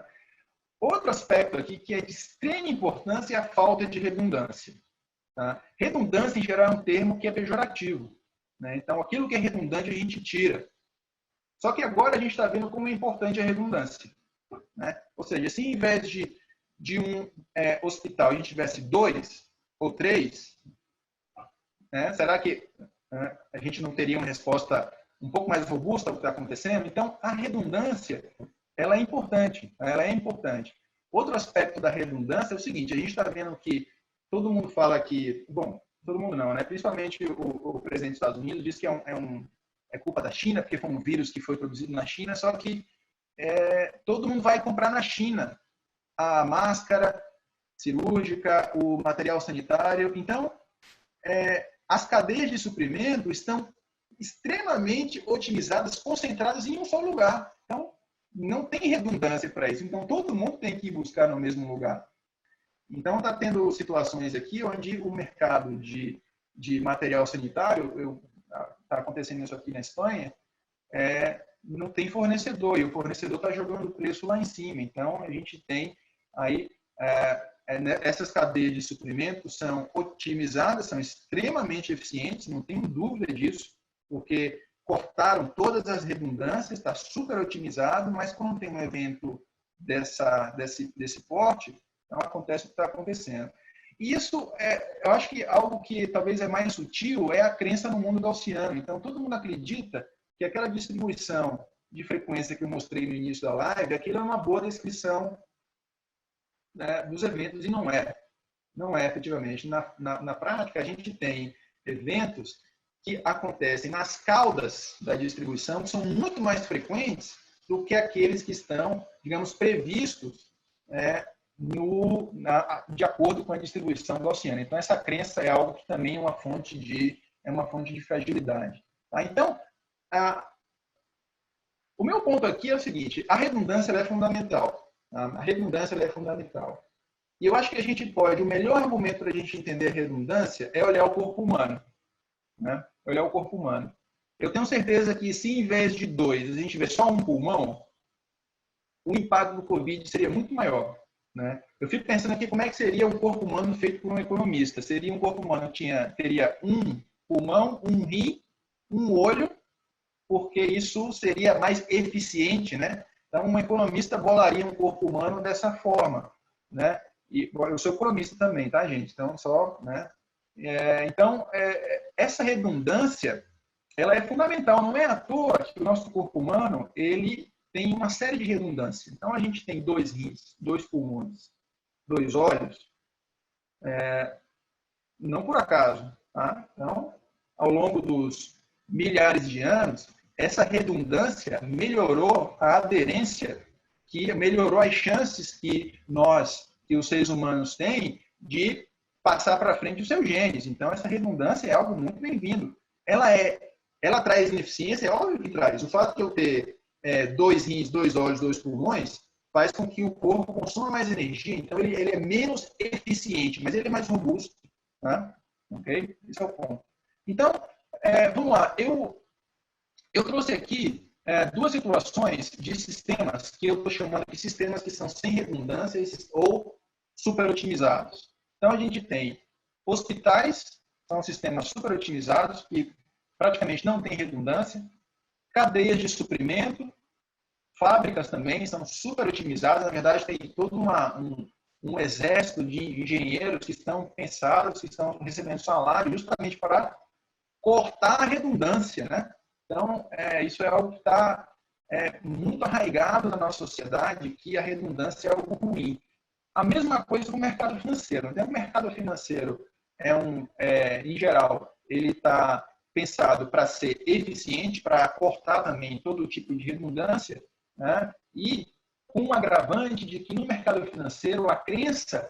Outro aspecto aqui que é de extrema importância é a falta de redundância. Tá? Redundância, em geral, é um termo que é pejorativo. Né? Então, aquilo que é redundante a gente tira. Só que agora a gente está vendo como é importante a redundância. Né? Ou seja, se em vez de um hospital a gente tivesse 2 ou 3, né? Será que a gente não teria uma resposta um pouco mais robusta ao que está acontecendo? Então, a redundância ela é importante. Ela é importante. Outro aspecto da redundância é o seguinte, a gente está vendo que todo mundo fala que, bom, todo mundo não, né? Principalmente o presidente dos Estados Unidos diz que é culpa da China, porque foi um vírus que foi produzido na China, só que todo mundo vai comprar na China a máscara cirúrgica, o material sanitário. Então, as cadeias de suprimento estão extremamente otimizadas, concentradas em um só lugar. Então, não tem redundância para isso. Então, todo mundo tem que ir buscar no mesmo lugar. Então, está tendo situações aqui onde o mercado de material sanitário, está acontecendo isso aqui na Espanha, não tem fornecedor, e o fornecedor está jogando o preço lá em cima. Então, a gente tem aí essas cadeias de suprimento são otimizadas, são extremamente eficientes, não tenho dúvida disso, porque cortaram todas as redundâncias, está super otimizado, mas quando tem um evento desse porte, então acontece o que está acontecendo. E isso, eu acho que algo que talvez é mais sutil é a crença no mundo gaussiano. Então, todo mundo acredita que aquela distribuição de frequência que eu mostrei no início da live, aquilo é uma boa descrição, né, dos eventos, e não é. Não é, efetivamente. Na prática, a gente tem eventos que acontecem nas caudas da distribuição, que são muito mais frequentes do que aqueles que estão, digamos, previstos de acordo com a distribuição gaussiana. Então, essa crença é algo que também é uma fonte de fragilidade. Tá? Então, o meu ponto aqui é o seguinte, a redundância é fundamental. Tá? A redundância é fundamental. E eu acho que o melhor argumento para a gente entender a redundância é olhar o corpo humano. Né? Olhar o corpo humano. Eu tenho certeza que se em vez de 2, a gente tiver só um pulmão, o impacto do Covid seria muito maior. Né? Eu fico pensando aqui como é que seria um corpo humano feito por um economista. Seria um corpo humano que teria um pulmão, um rim, um olho, porque isso seria mais eficiente. Né? Então, um economista bolaria um corpo humano dessa forma. Né? E eu sou economista também, tá, gente? Então, né? Essa redundância ela é fundamental. Não é à toa que o nosso corpo humano ele tem uma série de redundâncias. Então, a gente tem 2 rins, 2 pulmões, 2 olhos, não por acaso. Tá? Então, ao longo dos milhares de anos, essa redundância melhorou a aderência, que melhorou as chances que os seres humanos têm de passar para frente os seus genes. Então, essa redundância é algo muito bem-vindo. Ela traz ineficiência, é óbvio que traz. O fato de eu ter 2 rins, 2 olhos, 2 pulmões, faz com que o corpo consuma mais energia. Então, ele é menos eficiente, mas ele é mais robusto. Tá? Ok? Esse é o ponto. Então, vamos lá. Eu trouxe aqui 2 situações de sistemas que eu estou chamando de sistemas que são sem redundância ou super otimizados. Então, a gente tem hospitais, são sistemas super otimizados, que praticamente não tem redundância, cadeias de suprimento, fábricas também são super otimizadas, na verdade tem todo um exército de engenheiros que estão pensados, que estão recebendo salário justamente para cortar a redundância. Né? Então, isso é algo que está muito arraigado na nossa sociedade, que a redundância é algo ruim. A mesma coisa com o mercado financeiro. Então, o mercado financeiro, em geral, ele está pensado para ser eficiente, para cortar também todo tipo de redundância, né? E com um agravante de que no mercado financeiro a crença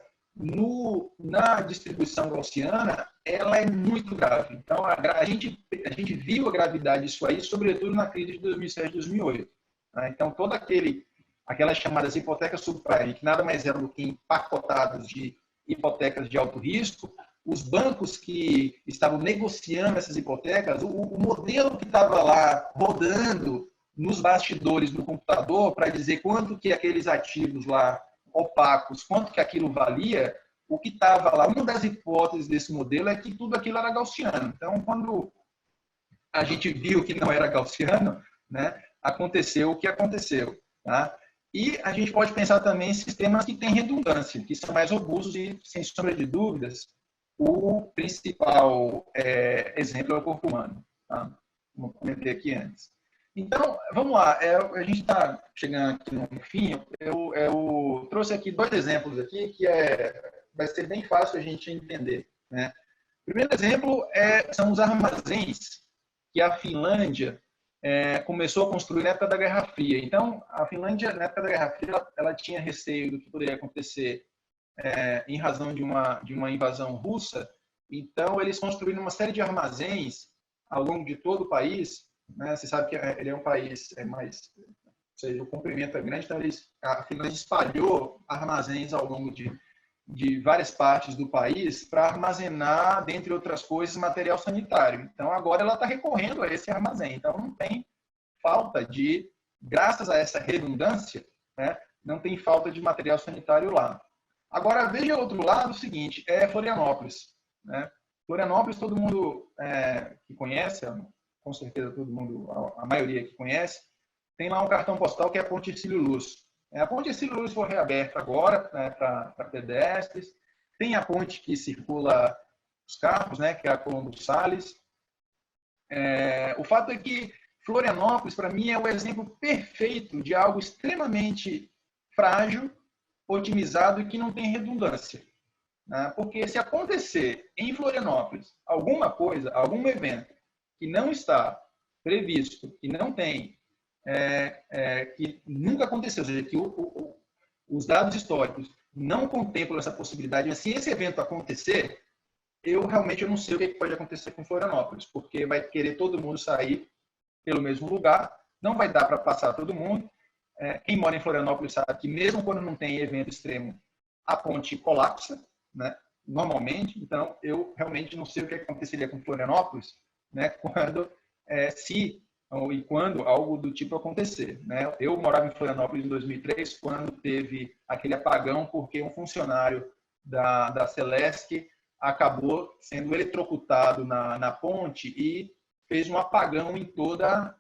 na distribuição gaussiana ela é muito grave. Então, a gente viu a gravidade disso aí, sobretudo na crise de 2007 e 2008. Né? Então, aquelas chamadas hipotecas subprime, que nada mais eram do que empacotados de hipotecas de alto risco, os bancos que estavam negociando essas hipotecas, o modelo que estava lá rodando nos bastidores do computador para dizer quanto que aqueles ativos lá opacos, quanto que aquilo valia, o que estava lá, uma das hipóteses desse modelo é que tudo aquilo era gaussiano. Então, quando a gente viu que não era gaussiano, né, aconteceu o que aconteceu. Tá? E a gente pode pensar também em sistemas que têm redundância, que são mais robustos e, sem sombra de dúvidas, o principal exemplo é o corpo humano. Tá? Como eu comentei aqui antes. Então, vamos lá. A gente está chegando aqui no fim. Eu trouxe aqui 2 exemplos aqui que vai ser bem fácil a gente entender. Né? O primeiro exemplo são os armazéns que a Finlândia começou a construir na época da Guerra Fria. Então, a Finlândia, na época da Guerra Fria, ela tinha receio do que poderia acontecer em razão de uma invasão russa. Então, eles construíram uma série de armazéns ao longo de todo o país. Né? Você sabe que ele é um país mais... Ou seja, o comprimento é grande, então a Finlândia espalhou armazéns ao longo de várias partes do país para armazenar, dentre outras coisas, material sanitário. Então, agora ela está recorrendo a esse armazém. Então, não tem falta graças a essa redundância, né, não tem falta de material sanitário lá. Agora, veja o outro lado, o seguinte, Florianópolis. Né? Florianópolis, todo mundo que conhece, com certeza todo mundo, a maioria que conhece, tem lá um cartão postal que é a Ponte Hercílio Luz. A Ponte Hercílio Luz foi reaberta agora, né, para pedestres. Tem a ponte que circula os carros, né, que é a Colombo Salles. O fato é que Florianópolis, para mim, é o exemplo perfeito de algo extremamente frágil, otimizado e que não tem redundância. Né? Porque se acontecer em Florianópolis alguma coisa, algum evento que não está previsto, que não tem, que nunca aconteceu, ou seja, que os dados históricos não contemplam essa possibilidade, mas se esse evento acontecer, eu realmente não sei o que pode acontecer com Florianópolis, porque vai querer todo mundo sair pelo mesmo lugar, não vai dar para passar todo mundo. Quem mora em Florianópolis sabe que mesmo quando não tem evento extremo, a ponte colapsa, né, normalmente. Então, eu realmente não sei o que aconteceria com Florianópolis, né, quando algo do tipo acontecer. Né? Eu morava em Florianópolis em 2003, quando teve aquele apagão, porque um funcionário da Celesc acabou sendo eletrocutado na ponte e fez um apagão em toda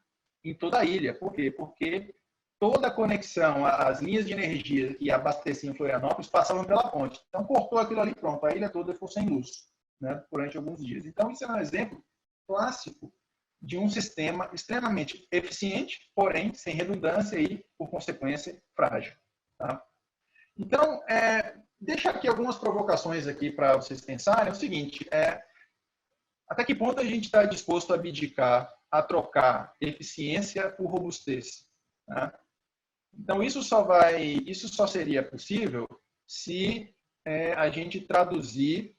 a ilha. Por quê? Porque toda a conexão, as linhas de energia que abasteciam Florianópolis passavam pela ponte. Então, cortou aquilo ali, pronto, a ilha toda ficou sem luz, né, durante alguns dias. Então, isso é um exemplo clássico de um sistema extremamente eficiente, porém sem redundância e, por consequência, frágil. Tá? Então, deixa aqui algumas provocações aqui para vocês pensarem. É o seguinte, até que ponto a gente está disposto a abdicar, a trocar eficiência por robustez? Tá? Então, isso só seria possível se a gente traduzir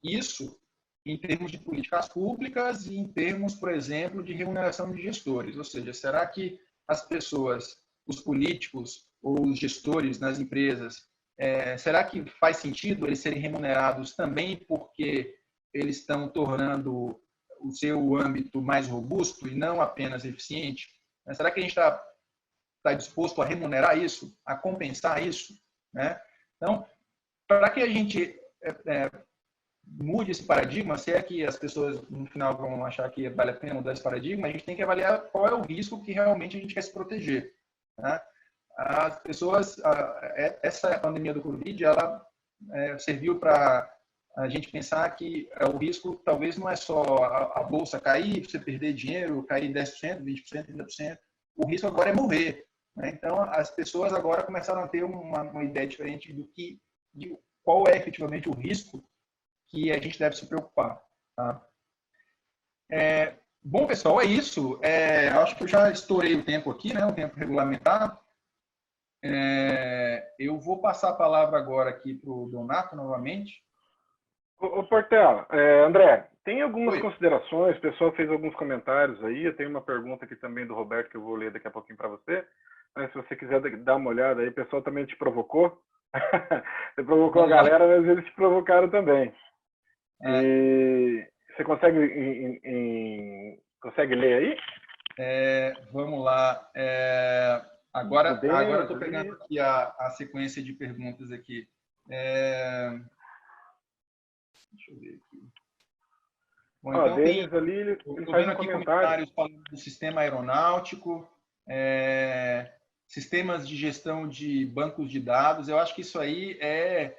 isso em termos de políticas públicas e em termos, por exemplo, de remuneração de gestores. Ou seja, será que as pessoas, os políticos ou os gestores nas empresas, será que faz sentido eles serem remunerados também porque eles estão tornando o seu âmbito mais robusto e não apenas eficiente? Será que a gente está disposto a remunerar isso, a compensar isso? Né? Então, para que a gente mude esse paradigma, se é que as pessoas no final vão achar que vale a pena mudar esse paradigma, a gente tem que avaliar qual é o risco que realmente a gente quer se proteger. Né? As pessoas, essa pandemia do Covid, ela serviu para a gente pensar que o risco talvez não é só a bolsa cair, você perder dinheiro, cair 10%, 20%, 30%. O risco agora é morrer. Né? Então, as pessoas agora começaram a ter uma ideia diferente de qual é efetivamente o risco que a gente deve se preocupar. Tá? Bom, pessoal, é isso. Acho que eu já estourei o tempo aqui, né? O tempo regulamentar. Eu vou passar a palavra agora aqui para o Donato novamente. Ô Portela, André, tem algumas Oi. considerações, o pessoal fez alguns comentários aí, eu tenho uma pergunta aqui também do Roberto que eu vou ler daqui a pouquinho para você, mas se você quiser dar uma olhada aí, o pessoal também te provocou, você provocou a galera, mas eles te provocaram também. E você consegue ler aí? Vamos lá. Agora eu estou pegando aqui a sequência de perguntas aqui. Deixa eu ver aqui. Bom, então Denis ali, ele faz um comentários falando do sistema aeronáutico, sistemas de gestão de bancos de dados. Eu acho que isso aí é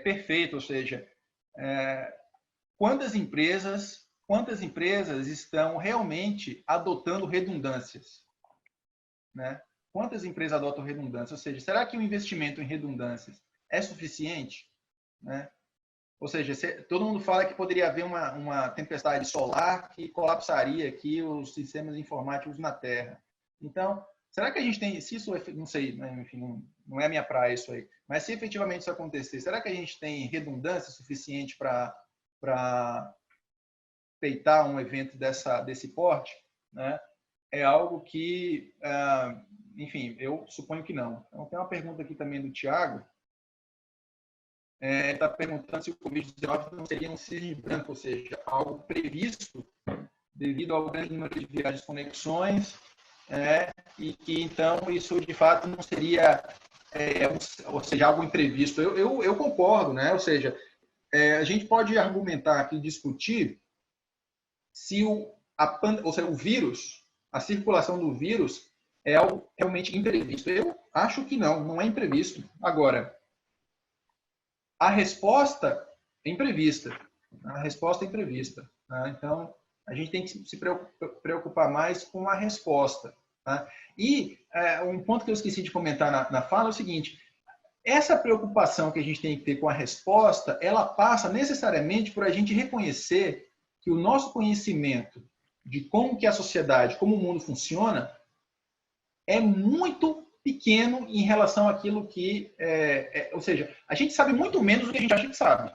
perfeito, ou seja, quantas empresas estão realmente adotando redundâncias, né? Quantas empresas adotam redundâncias? Ou seja, será que o investimento em redundâncias é suficiente, né? Ou seja, todo mundo fala que poderia haver uma tempestade solar que colapsaria aqui os sistemas informáticos na Terra. Então, será que a gente tem, se isso, não sei, né? Enfim, não é a minha praia isso aí, mas se efetivamente isso acontecer, será que a gente tem redundância suficiente para peitar um evento desse porte, né? É algo que, enfim, eu suponho que não. Então, tem uma pergunta aqui também do Tiago. Está perguntando se o Covid-19 não seria um cisne branco, ou seja, algo previsto devido ao grande número de viagens e conexões, e que, então, isso, de fato, não seria, ou seja, algo imprevisto. Eu concordo, né? Ou seja, a gente pode argumentar aqui, discutir se ou seja, o vírus, a circulação do vírus é algo realmente imprevisto. Eu acho que não é imprevisto. Agora, a resposta é imprevista. A resposta é imprevista. Tá? Então, a gente tem que se preocupar mais com a resposta. Tá? E um ponto que eu esqueci de comentar na fala é o seguinte: essa preocupação que a gente tem que ter com a resposta, ela passa necessariamente por a gente reconhecer que o nosso conhecimento de como que a sociedade, como o mundo funciona, é muito pequeno em relação àquilo que... ou seja, a gente sabe muito menos do que a gente acha que sabe.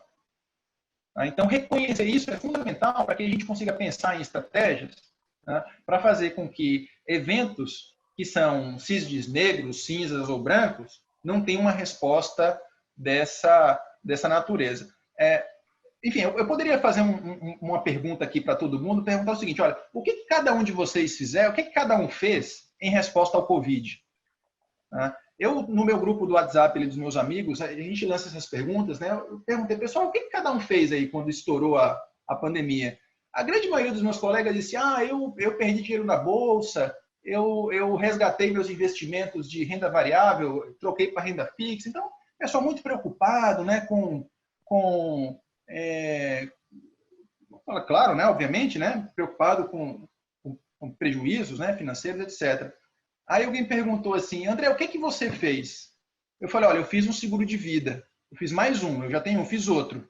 Tá? Então, reconhecer isso é fundamental para que a gente consiga pensar em estratégias, tá? Para fazer com que eventos que são cisnes negros, cinzas ou brancos não tenham uma resposta dessa natureza. Enfim, eu poderia fazer uma pergunta aqui para todo mundo, perguntar o seguinte: olha, o que cada um de vocês fizer, o que cada um fez em resposta ao Covid? Eu, no meu grupo do WhatsApp dos meus amigos, a gente lança essas perguntas, né? Eu perguntei, pessoal, o que cada um fez aí quando estourou a pandemia? A grande maioria dos meus colegas disse: eu perdi dinheiro na bolsa, eu resgatei meus investimentos de renda variável, troquei para renda fixa. Então, pessoal muito preocupado, né, claro, né, obviamente, né, preocupado com prejuízos, né, financeiros, etc. Aí alguém perguntou assim: André, o que você fez? Eu falei: olha, eu fiz um seguro de vida. Eu fiz mais um, eu já tenho um, fiz outro.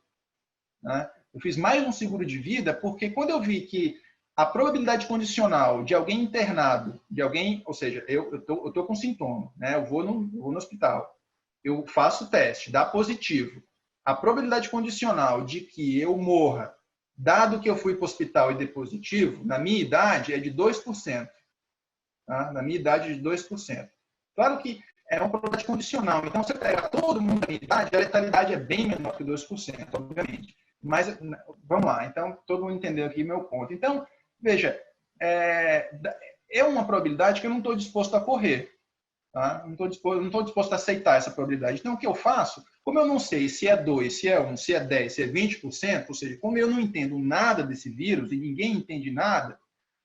Né? Eu fiz mais um seguro de vida porque quando eu vi que a probabilidade condicional de alguém internado, ou seja, eu tô com sintoma, né? Eu vou no hospital, eu faço o teste, dá positivo. A probabilidade condicional de que eu morra, dado que eu fui para o hospital e dei positivo, na minha idade é de 2%. Tá? Na minha idade, de 2%. Claro que é uma probabilidade condicional. Então, você pega todo mundo da minha idade, a letalidade é bem menor que 2%, obviamente. Mas, vamos lá. Então, todo mundo entendeu aqui meu ponto. Então, veja, é uma probabilidade que eu não estou disposto a correr. Tá? Não estou disposto a aceitar essa probabilidade. Então, o que eu faço? Como eu não sei se é 2, se é 1, se é 10, se é 20%, ou seja, como eu não entendo nada desse vírus e ninguém entende nada,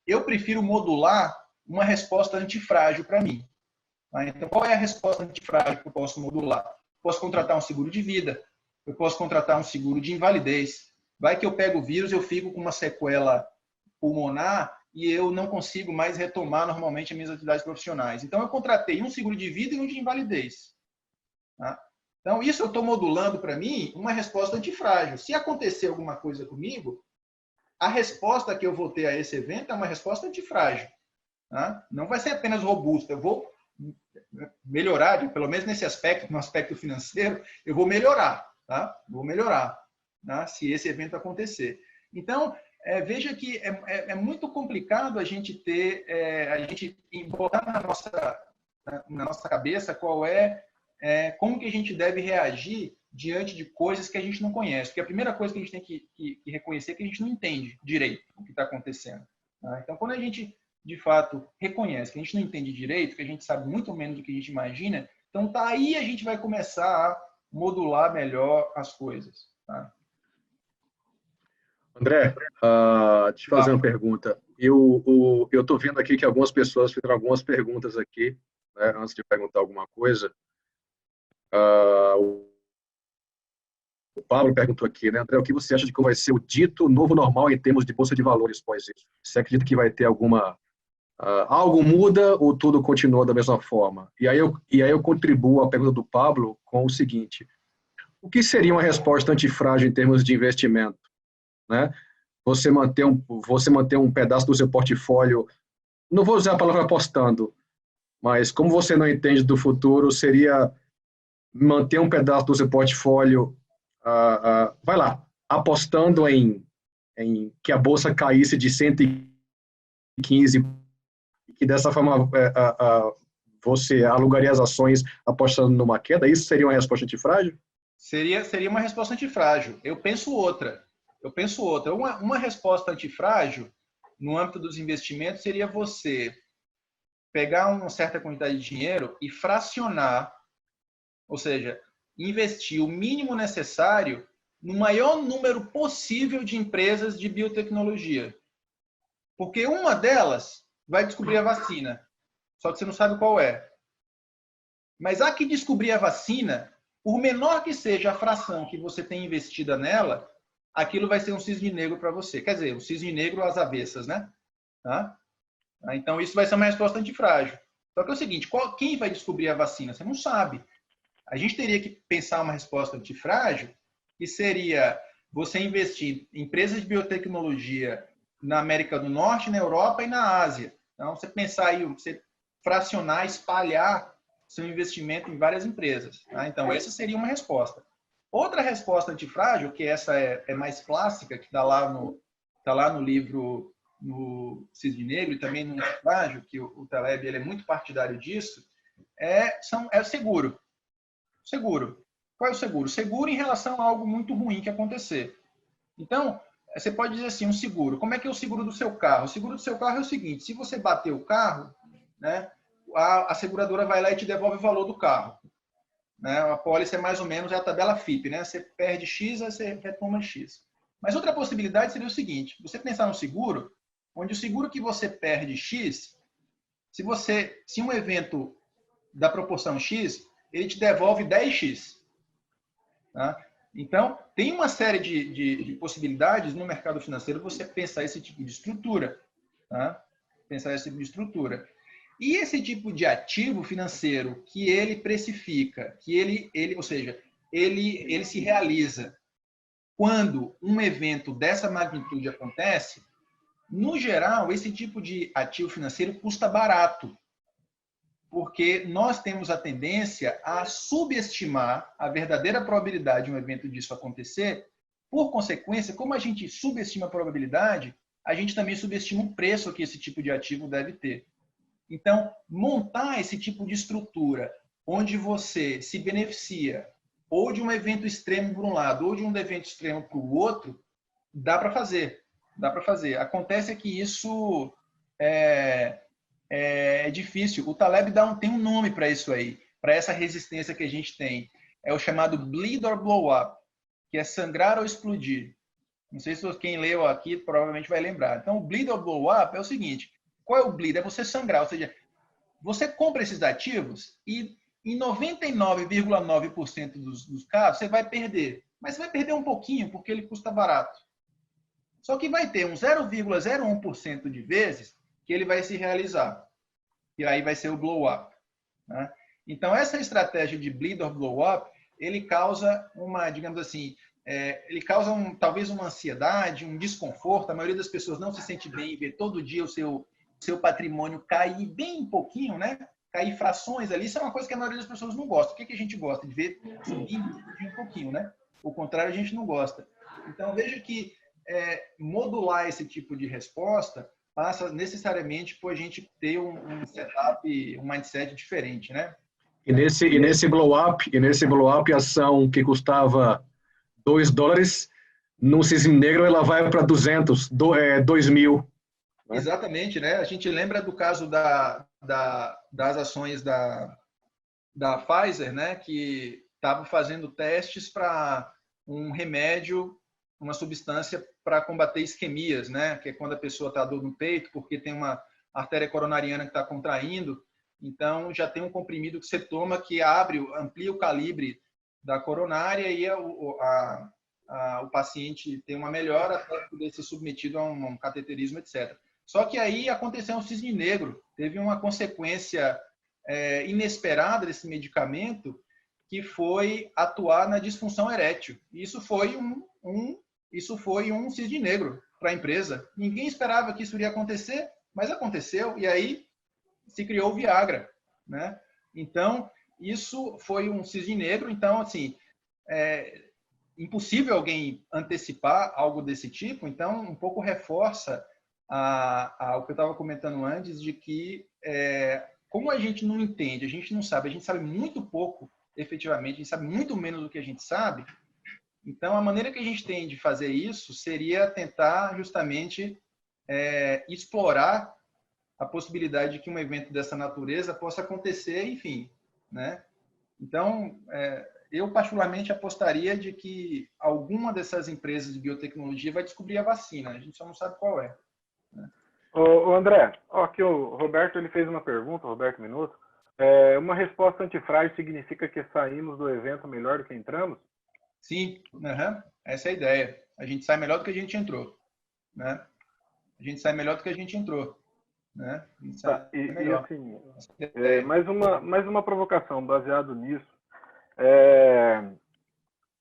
eu prefiro modular uma resposta antifrágil para mim. Tá? Então, qual é a resposta antifrágil que eu posso modular? Posso contratar um seguro de vida, eu posso contratar um seguro de invalidez. Vai que eu pego o vírus, eu fico com uma sequela pulmonar e eu não consigo mais retomar normalmente as minhas atividades profissionais. Então, eu contratei um seguro de vida e um de invalidez. Tá? Então, isso eu estou modulando para mim uma resposta antifrágil. Se acontecer alguma coisa comigo, a resposta que eu vou ter a esse evento é uma resposta antifrágil. Tá? Não vai ser apenas robusta. Eu vou melhorar, pelo menos nesse aspecto, no aspecto financeiro, eu vou melhorar, tá? Vou melhorar, tá? Se esse evento acontecer. Então, veja que é muito complicado a gente botar na nossa cabeça como que a gente deve reagir diante de coisas que a gente não conhece. Porque a primeira coisa que a gente tem que reconhecer é que a gente não entende direito o que está acontecendo. Tá? Então, quando a gente, de fato, reconhece que a gente não entende direito, que a gente sabe muito menos do que a gente imagina, então aí a gente vai começar a modular melhor as coisas. Tá? André, deixa eu fazer uma pergunta. Eu estou vendo aqui que algumas pessoas fizeram algumas perguntas aqui, né, antes de perguntar alguma coisa. O Pablo perguntou aqui, né, André, o que você acha de como vai ser o dito novo normal em termos de bolsa de valores pós isso? Você acredita que vai ter algo muda ou tudo continua da mesma forma? E aí eu contribuo à pergunta do Pablo com o seguinte: o que seria uma resposta antifrágil em termos de investimento, né? Você manter um pedaço do seu portfólio, não vou usar a palavra apostando, mas como você não entende do futuro, seria manter um pedaço do seu portfólio, vai lá, apostando em que a bolsa caísse de 115, que dessa forma você alugaria as ações apostando numa queda. Isso seria uma resposta antifrágil? Seria uma resposta antifrágil. Eu penso outra. Uma resposta antifrágil, no âmbito dos investimentos, seria você pegar uma certa quantidade de dinheiro e fracionar, ou seja, investir o mínimo necessário no maior número possível de empresas de biotecnologia. Porque uma delas vai descobrir a vacina, só que você não sabe qual é. Mas a que descobrir a vacina, por menor que seja a fração que você tem investida nela, aquilo vai ser um cisne negro para você. Quer dizer, um cisne negro às avessas, né? Tá? Então, isso vai ser uma resposta antifrágil. Só que é o seguinte, quem vai descobrir a vacina? Você não sabe. A gente teria que pensar uma resposta antifrágil, que seria você investir em empresas de biotecnologia na América do Norte, na Europa e na Ásia. Então, você pensar aí, você fracionar, espalhar seu investimento em várias empresas. Tá? Então, essa seria uma resposta. Outra resposta antifrágil, que essa é mais clássica, que está lá no livro, no Cisne Negro, e também no Antifrágil, que o Taleb ele é muito partidário disso, é o seguro. Seguro. Qual é o seguro? Seguro em relação a algo muito ruim que acontecer. Então, você pode dizer assim, um seguro. Como é que é o seguro do seu carro? O seguro do seu carro é o seguinte, se você bater o carro, né, a seguradora vai lá e te devolve o valor do carro. Né? A pólice é mais ou menos a tabela FIP. Né? Você perde X, aí você retoma X. Mas outra possibilidade seria o seguinte, você pensar no seguro, onde o seguro que você perde X, se um evento da proporção X, ele te devolve 10x. Tá? Então, tem uma série de possibilidades no mercado financeiro você pensar esse tipo de estrutura. Tá? Pensar esse tipo de estrutura. E esse tipo de ativo financeiro que ele precifica, que ou seja, ele se realiza quando um evento dessa magnitude acontece, no geral, esse tipo de ativo financeiro custa barato. Porque nós temos a tendência a subestimar a verdadeira probabilidade de um evento disso acontecer. Por consequência, como a gente subestima a probabilidade, a gente também subestima o preço que esse tipo de ativo deve ter. Então, montar esse tipo de estrutura, onde você se beneficia ou de um evento extremo por um lado, ou de um evento extremo para o outro, dá para fazer. Dá para fazer. Acontece que isso é difícil. O Taleb tem um nome para isso aí, para essa resistência que a gente tem. É o chamado bleed or blow up, que é sangrar ou explodir. Não sei se quem leu aqui provavelmente vai lembrar. Então, o bleed or blow up é o seguinte, qual é o bleed? É você sangrar, ou seja, você compra esses ativos e em 99,9% dos casos você vai perder. Mas você vai perder um pouquinho porque ele custa barato. Só que vai ter um 0,01% de vezes que ele vai se realizar. E aí vai ser o blow up. Né? Então, essa estratégia de bleed or blow up, ele causa uma, digamos assim, ele causa talvez uma ansiedade, um desconforto. A maioria das pessoas não se sente bem em ver todo dia o seu patrimônio cair bem pouquinho, né? cair frações ali, isso é uma coisa que a maioria das pessoas não gosta. O que a gente gosta? De ver subindo um pouquinho, né? O contrário, a gente não gosta. Então, veja que modular esse tipo de resposta passa necessariamente por a gente ter um setup, um mindset diferente, né? E nesse blow-up, a ação que custava $2, no cisne negro ela vai para 2.000. Né? Exatamente, né? A gente lembra do caso das ações da Pfizer, né? Que estava fazendo testes para um remédio, uma substância para combater isquemias, né? Que é quando a pessoa está dor no peito porque tem uma artéria coronariana que está contraindo. Então, já tem um comprimido que você toma que amplia o calibre da coronária e o paciente tem uma melhora até poder ser submetido a um cateterismo, etc. Só que aí aconteceu um cisne negro, teve uma consequência inesperada desse medicamento, que foi atuar na disfunção erétil. Isso foi um cisne negro para a empresa. Ninguém esperava que isso iria acontecer, mas aconteceu, e aí se criou o Viagra, né? Então, isso foi um cisne negro. Então, assim, impossível alguém antecipar algo desse tipo. Então, um pouco reforça o que eu estava comentando antes, de que como a gente não entende, a gente não sabe, a gente sabe muito pouco, efetivamente, a gente sabe muito menos do que a gente sabe. Então, a maneira que a gente tem de fazer isso seria tentar justamente explorar a possibilidade de que um evento dessa natureza possa acontecer, enfim, né? Então, eu particularmente apostaria de que alguma dessas empresas de biotecnologia vai descobrir a vacina, a gente só não sabe qual é. Né? Ô André, aqui o Roberto ele fez uma pergunta, Roberto Minuto. Uma resposta antifrágil significa que saímos do evento melhor do que entramos? Sim, essa é a ideia. A gente sai melhor do que a gente entrou. Né? A gente sai melhor do que a gente entrou. Né? Tá, e assim, mais uma provocação baseado nisso.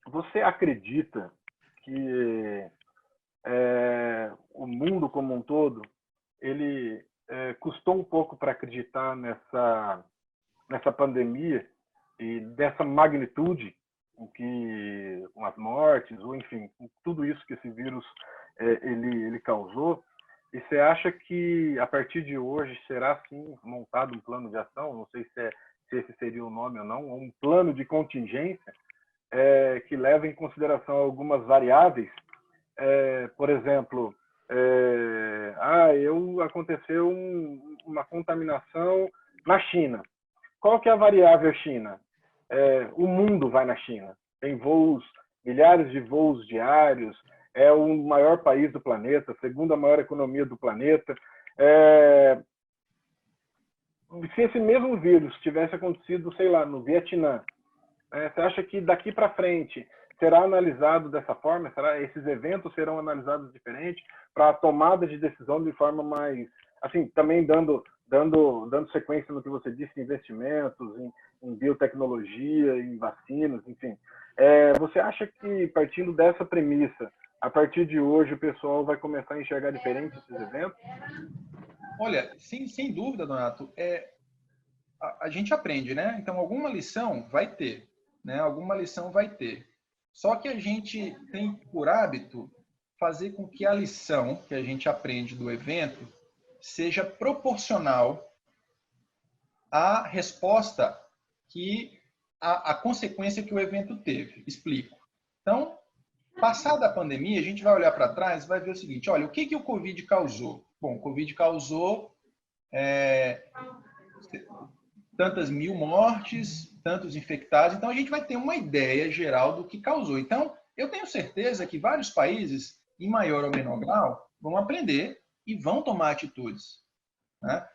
Você acredita que o mundo como um todo, ele custou um pouco para acreditar nessa pandemia e dessa magnitude com as mortes, ou enfim, com tudo isso que esse vírus ele causou? E você acha que, a partir de hoje, será, sim, montado um plano de ação? Não sei se esse seria o nome ou não, um plano de contingência que leva em consideração algumas variáveis. Por exemplo, aconteceu uma contaminação na China. Qual que é a variável China? O mundo vai na China. Tem milhares de voos diários, é o maior país do planeta, a segunda maior economia do planeta. Se esse mesmo vírus tivesse acontecido, sei lá, no Vietnã, você acha que daqui para frente será analisado dessa forma? Esses eventos serão analisados diferente para a tomada de decisão de forma mais, assim, também dando sequência no que você disse, investimentos em biotecnologia, em vacinas, enfim. Você acha que, partindo dessa premissa, a partir de hoje o pessoal vai começar a enxergar diferente esses eventos? Olha, sem dúvida, Donato, a gente aprende, né? Então, alguma lição vai ter, né? Alguma lição vai ter. Só que a gente tem por hábito fazer com que a lição que a gente aprende do evento seja proporcional à resposta a consequência que o evento teve. Explico. Então, passada a pandemia, a gente vai olhar para trás e vai ver o seguinte: olha, o que o Covid causou? Bom, o Covid causou tantas mil mortes, tantos infectados. Então, a gente vai ter uma ideia geral do que causou. Então, eu tenho certeza que vários países, em maior ou menor grau, vão aprender e vão tomar atitudes. Né?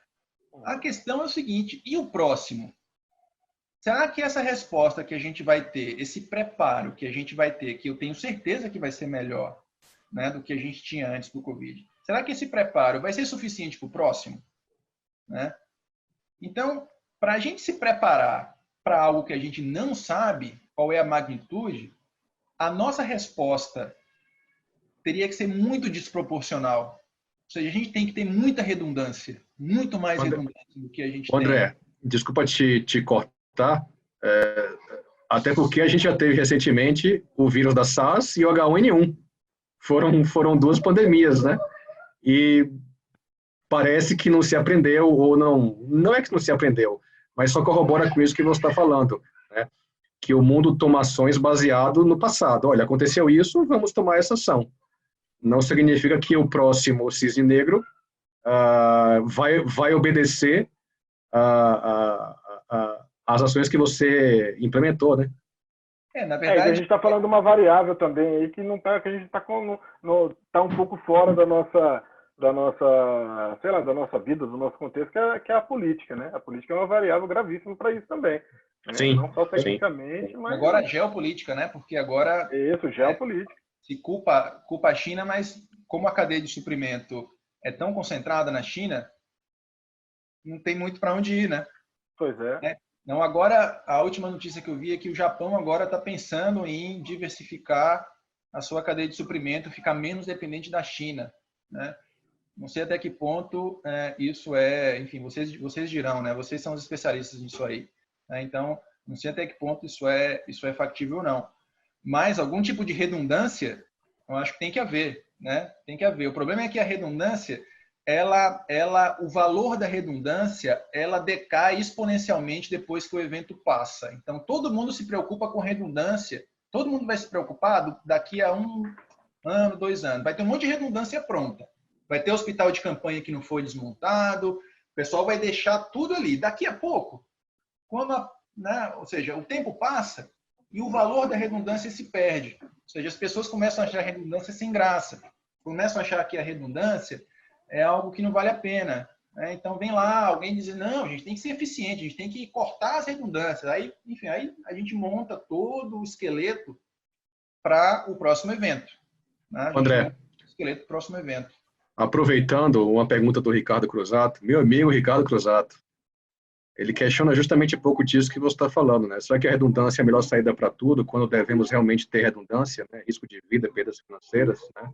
A questão é o seguinte: e o próximo? Será que essa resposta que a gente vai ter, esse preparo que a gente vai ter, que eu tenho certeza que vai ser melhor, né, do que a gente tinha antes do Covid, será que esse preparo vai ser suficiente para o próximo? Né? Então, para a gente se preparar para algo que a gente não sabe qual é a magnitude, a nossa resposta teria que ser muito desproporcional. Ou seja, a gente tem que ter muita redundância, muito mais redundância do que a gente tem. desculpa te cortar, até porque a gente já teve recentemente o vírus da SARS e o H1N1. Foram duas pandemias, né? E parece que não se aprendeu, ou não é que não se aprendeu, mas só corrobora com isso que você está falando, né? Que o mundo toma ações baseado no passado. Olha, aconteceu isso, vamos tomar essa ação. Não significa que o próximo cisne negro vai obedecer às ações que você implementou, né? Na verdade, a gente está falando de uma variável também aí que não tá, que a gente está tá um pouco fora da nossa, sei lá, da nossa vida, do nosso contexto, que é a política, né? A política é uma variável gravíssima para isso também, né? Sim, não só tecnicamente, mas agora a geopolítica, né? Porque agora isso, geopolítica. Se culpa a China, mas como a cadeia de suprimento é tão concentrada na China, não tem muito para onde ir, né? Pois é. Não, agora, a última notícia que eu vi é que o Japão agora está pensando em diversificar a sua cadeia de suprimento, ficar menos dependente da China, né? Não sei até que ponto isso enfim, vocês dirão, né? Vocês são os especialistas nisso aí, né? Então, não sei até que ponto isso é factível ou não. Mas algum tipo de redundância, eu acho que tem que haver, né? Tem que haver. O problema é que a redundância, o valor da redundância, ela decai exponencialmente depois que o evento passa. Então, todo mundo se preocupa com redundância, todo mundo vai se preocupar daqui a 1 ano, 2 anos. Vai ter um monte de redundância pronta. Vai ter hospital de campanha que não foi desmontado, o pessoal vai deixar tudo ali. Daqui a pouco, ou seja, o tempo passa e o valor da redundância se perde. Ou seja, as pessoas começam a achar a redundância sem graça. Começam a achar que a redundância é algo que não vale a pena. Então, vem lá alguém dizer, não, a gente tem que ser eficiente, a gente tem que cortar as redundâncias. Aí, enfim, aí a gente monta todo o esqueleto para o próximo evento. Né? André, o esqueleto para o próximo evento. Aproveitando uma pergunta do Ricardo Cruzato, meu amigo Ricardo Cruzato, ele questiona justamente um pouco disso que você está falando, né? Será que a redundância é a melhor saída para tudo, quando devemos realmente ter redundância, né? Risco de vida, perdas financeiras, né?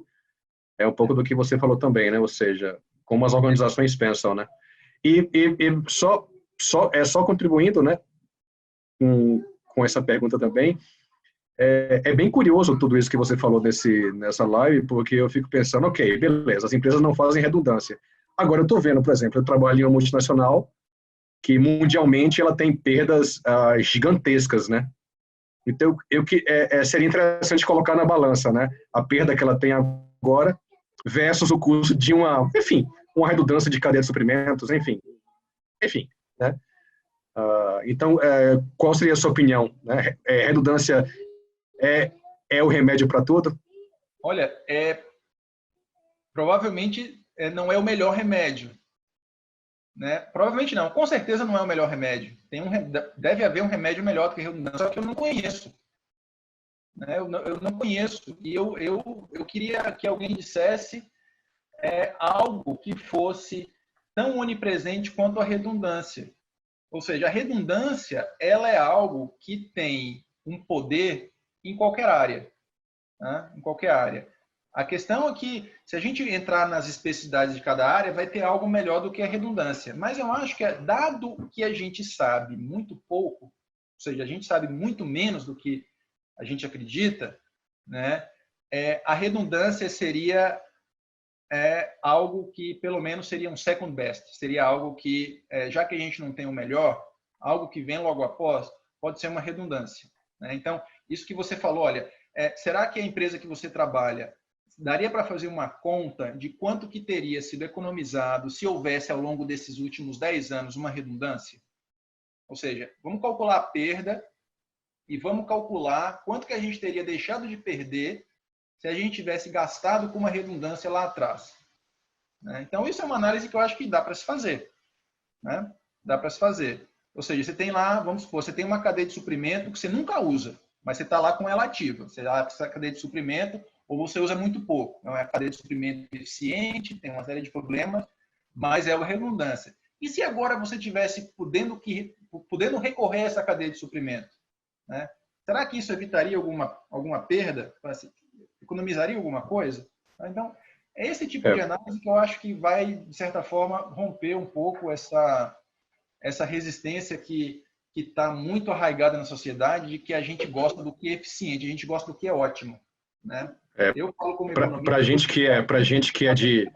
É um pouco do que você falou também, né? Ou seja, como as organizações pensam, né? E só contribuindo, né? Com essa pergunta também, é bem curioso tudo isso que você falou nessa live, porque eu fico pensando, ok, beleza, as empresas não fazem redundância. Agora eu estou vendo, por exemplo, eu trabalho em uma multinacional que mundialmente ela tem perdas gigantescas, né? Então, seria interessante colocar na balança, né? A perda que ela tem agora versus o custo de uma redundância de cadeia de suprimentos, enfim, né? Então, qual seria a sua opinião? Né? Redundância é o remédio para tudo? Olha, provavelmente não é o melhor remédio. Né? Provavelmente não, com certeza não é o melhor remédio. Deve haver um remédio melhor do que redundância, só que eu não conheço. Né? Eu não conheço. E eu queria que alguém dissesse algo que fosse tão onipresente quanto a redundância. Ou seja, a redundância ela é algo que tem um poder em qualquer área. Né? Em qualquer área. A questão é que, se a gente entrar nas especificidades de cada área, vai ter algo melhor do que a redundância. Mas eu acho que, dado que a gente sabe muito pouco, ou seja, a gente sabe muito menos do que a gente acredita, né, a redundância seria algo que, pelo menos, seria um second best. Seria algo que, já que a gente não tem o melhor, algo que vem logo após, pode ser uma redundância. Né? Então, isso que você falou, olha, será que a empresa que você trabalha daria para fazer uma conta de quanto que teria sido economizado se houvesse ao longo desses últimos 10 anos uma redundância? Ou seja, vamos calcular a perda e vamos calcular quanto que a gente teria deixado de perder se a gente tivesse gastado com uma redundância lá atrás. Então, isso é uma análise que eu acho que dá para se fazer. Né? Dá para se fazer. Ou seja, você tem lá, vamos supor, você tem uma cadeia de suprimento que você nunca usa, mas você está lá com ela ativa. Você dá essa cadeia de suprimento ou você usa muito pouco. É uma cadeia de suprimento eficiente, tem uma série de problemas, mas é uma redundância. E se agora você tivesse podendo recorrer a essa cadeia de suprimento? Né? Será que isso evitaria alguma perda? Economizaria alguma coisa? Então, é esse tipo de análise que eu acho que vai, de certa forma, romper um pouco essa essa resistência que está muito arraigada na sociedade de que a gente gosta do que é eficiente, a gente gosta do que é ótimo, né? Eu falo como economista... Para gente que é de...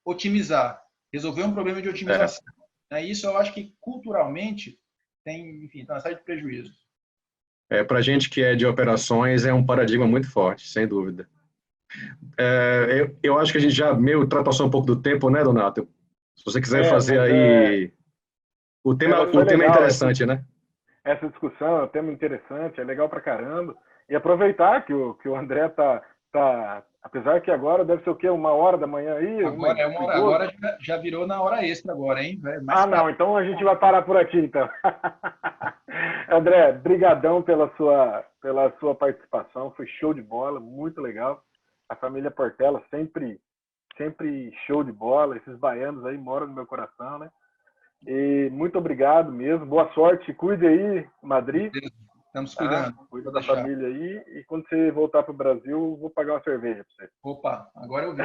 Otimizar, resolver um problema de otimização. Isso eu acho que culturalmente tem, enfim, uma série de prejuízos. Para gente que é de operações, é um paradigma muito forte, sem dúvida. Eu acho que a gente já meio ultrapassou um pouco do tempo, né, Donato? Se você quiser fazer aí... O tema é interessante, né? Essa discussão é um tema interessante, é legal pra caramba. E aproveitar que o André apesar que agora deve ser o quê? 1h da manhã aí? Agora é 1h, agora já virou na hora extra agora, hein? Não, então a gente vai parar por aqui, então. André, brigadão pela sua participação, foi show de bola, muito legal. A família Portela sempre show de bola, esses baianos aí moram no meu coração, né? E muito obrigado mesmo, boa sorte, cuide aí, Madrid. Estamos cuidando. Cuida da família aí, e quando você voltar para o Brasil, vou pagar uma cerveja para você. Opa, agora eu vi.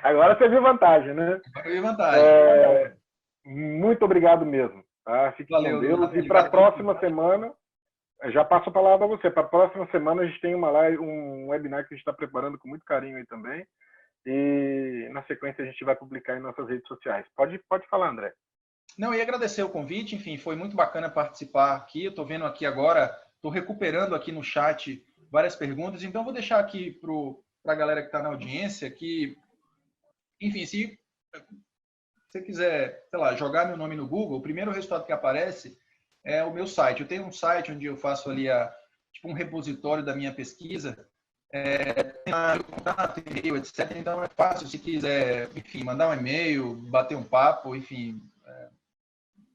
Agora você viu vantagem, né? Agora eu vi vantagem. Muito obrigado mesmo. Tá? Fique com Deus. E para a próxima semana, já passo a palavra a você. Para a próxima semana a gente tem um webinar que a gente está preparando com muito carinho aí também. E na sequência a gente vai publicar em nossas redes sociais. Pode falar, André. Não, eu ia agradecer o convite, enfim, foi muito bacana participar aqui. Eu estou vendo aqui agora, estou recuperando aqui no chat várias perguntas, então vou deixar aqui para a galera que está na audiência que, enfim, se você quiser, sei lá, jogar meu nome no Google, o primeiro resultado que aparece é o meu site. Eu tenho um site onde eu faço ali tipo um repositório da minha pesquisa, tem lá meu contato, e-mail, etc. Então é fácil, se quiser, enfim, mandar um e-mail, bater um papo, enfim,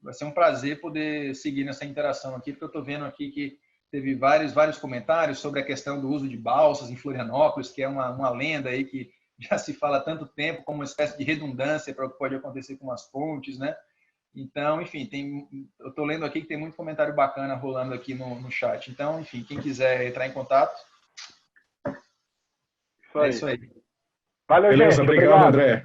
vai ser um prazer poder seguir nessa interação aqui, porque eu estou vendo aqui que teve vários comentários sobre a questão do uso de balsas em Florianópolis, que é uma lenda aí que já se fala há tanto tempo como uma espécie de redundância para o que pode acontecer com as pontes, né? Então, enfim, eu estou lendo aqui que tem muito comentário bacana rolando aqui no chat. Então, enfim, quem quiser entrar em contato, isso aí. É isso aí. Valeu, Beleza, gente. obrigado, André.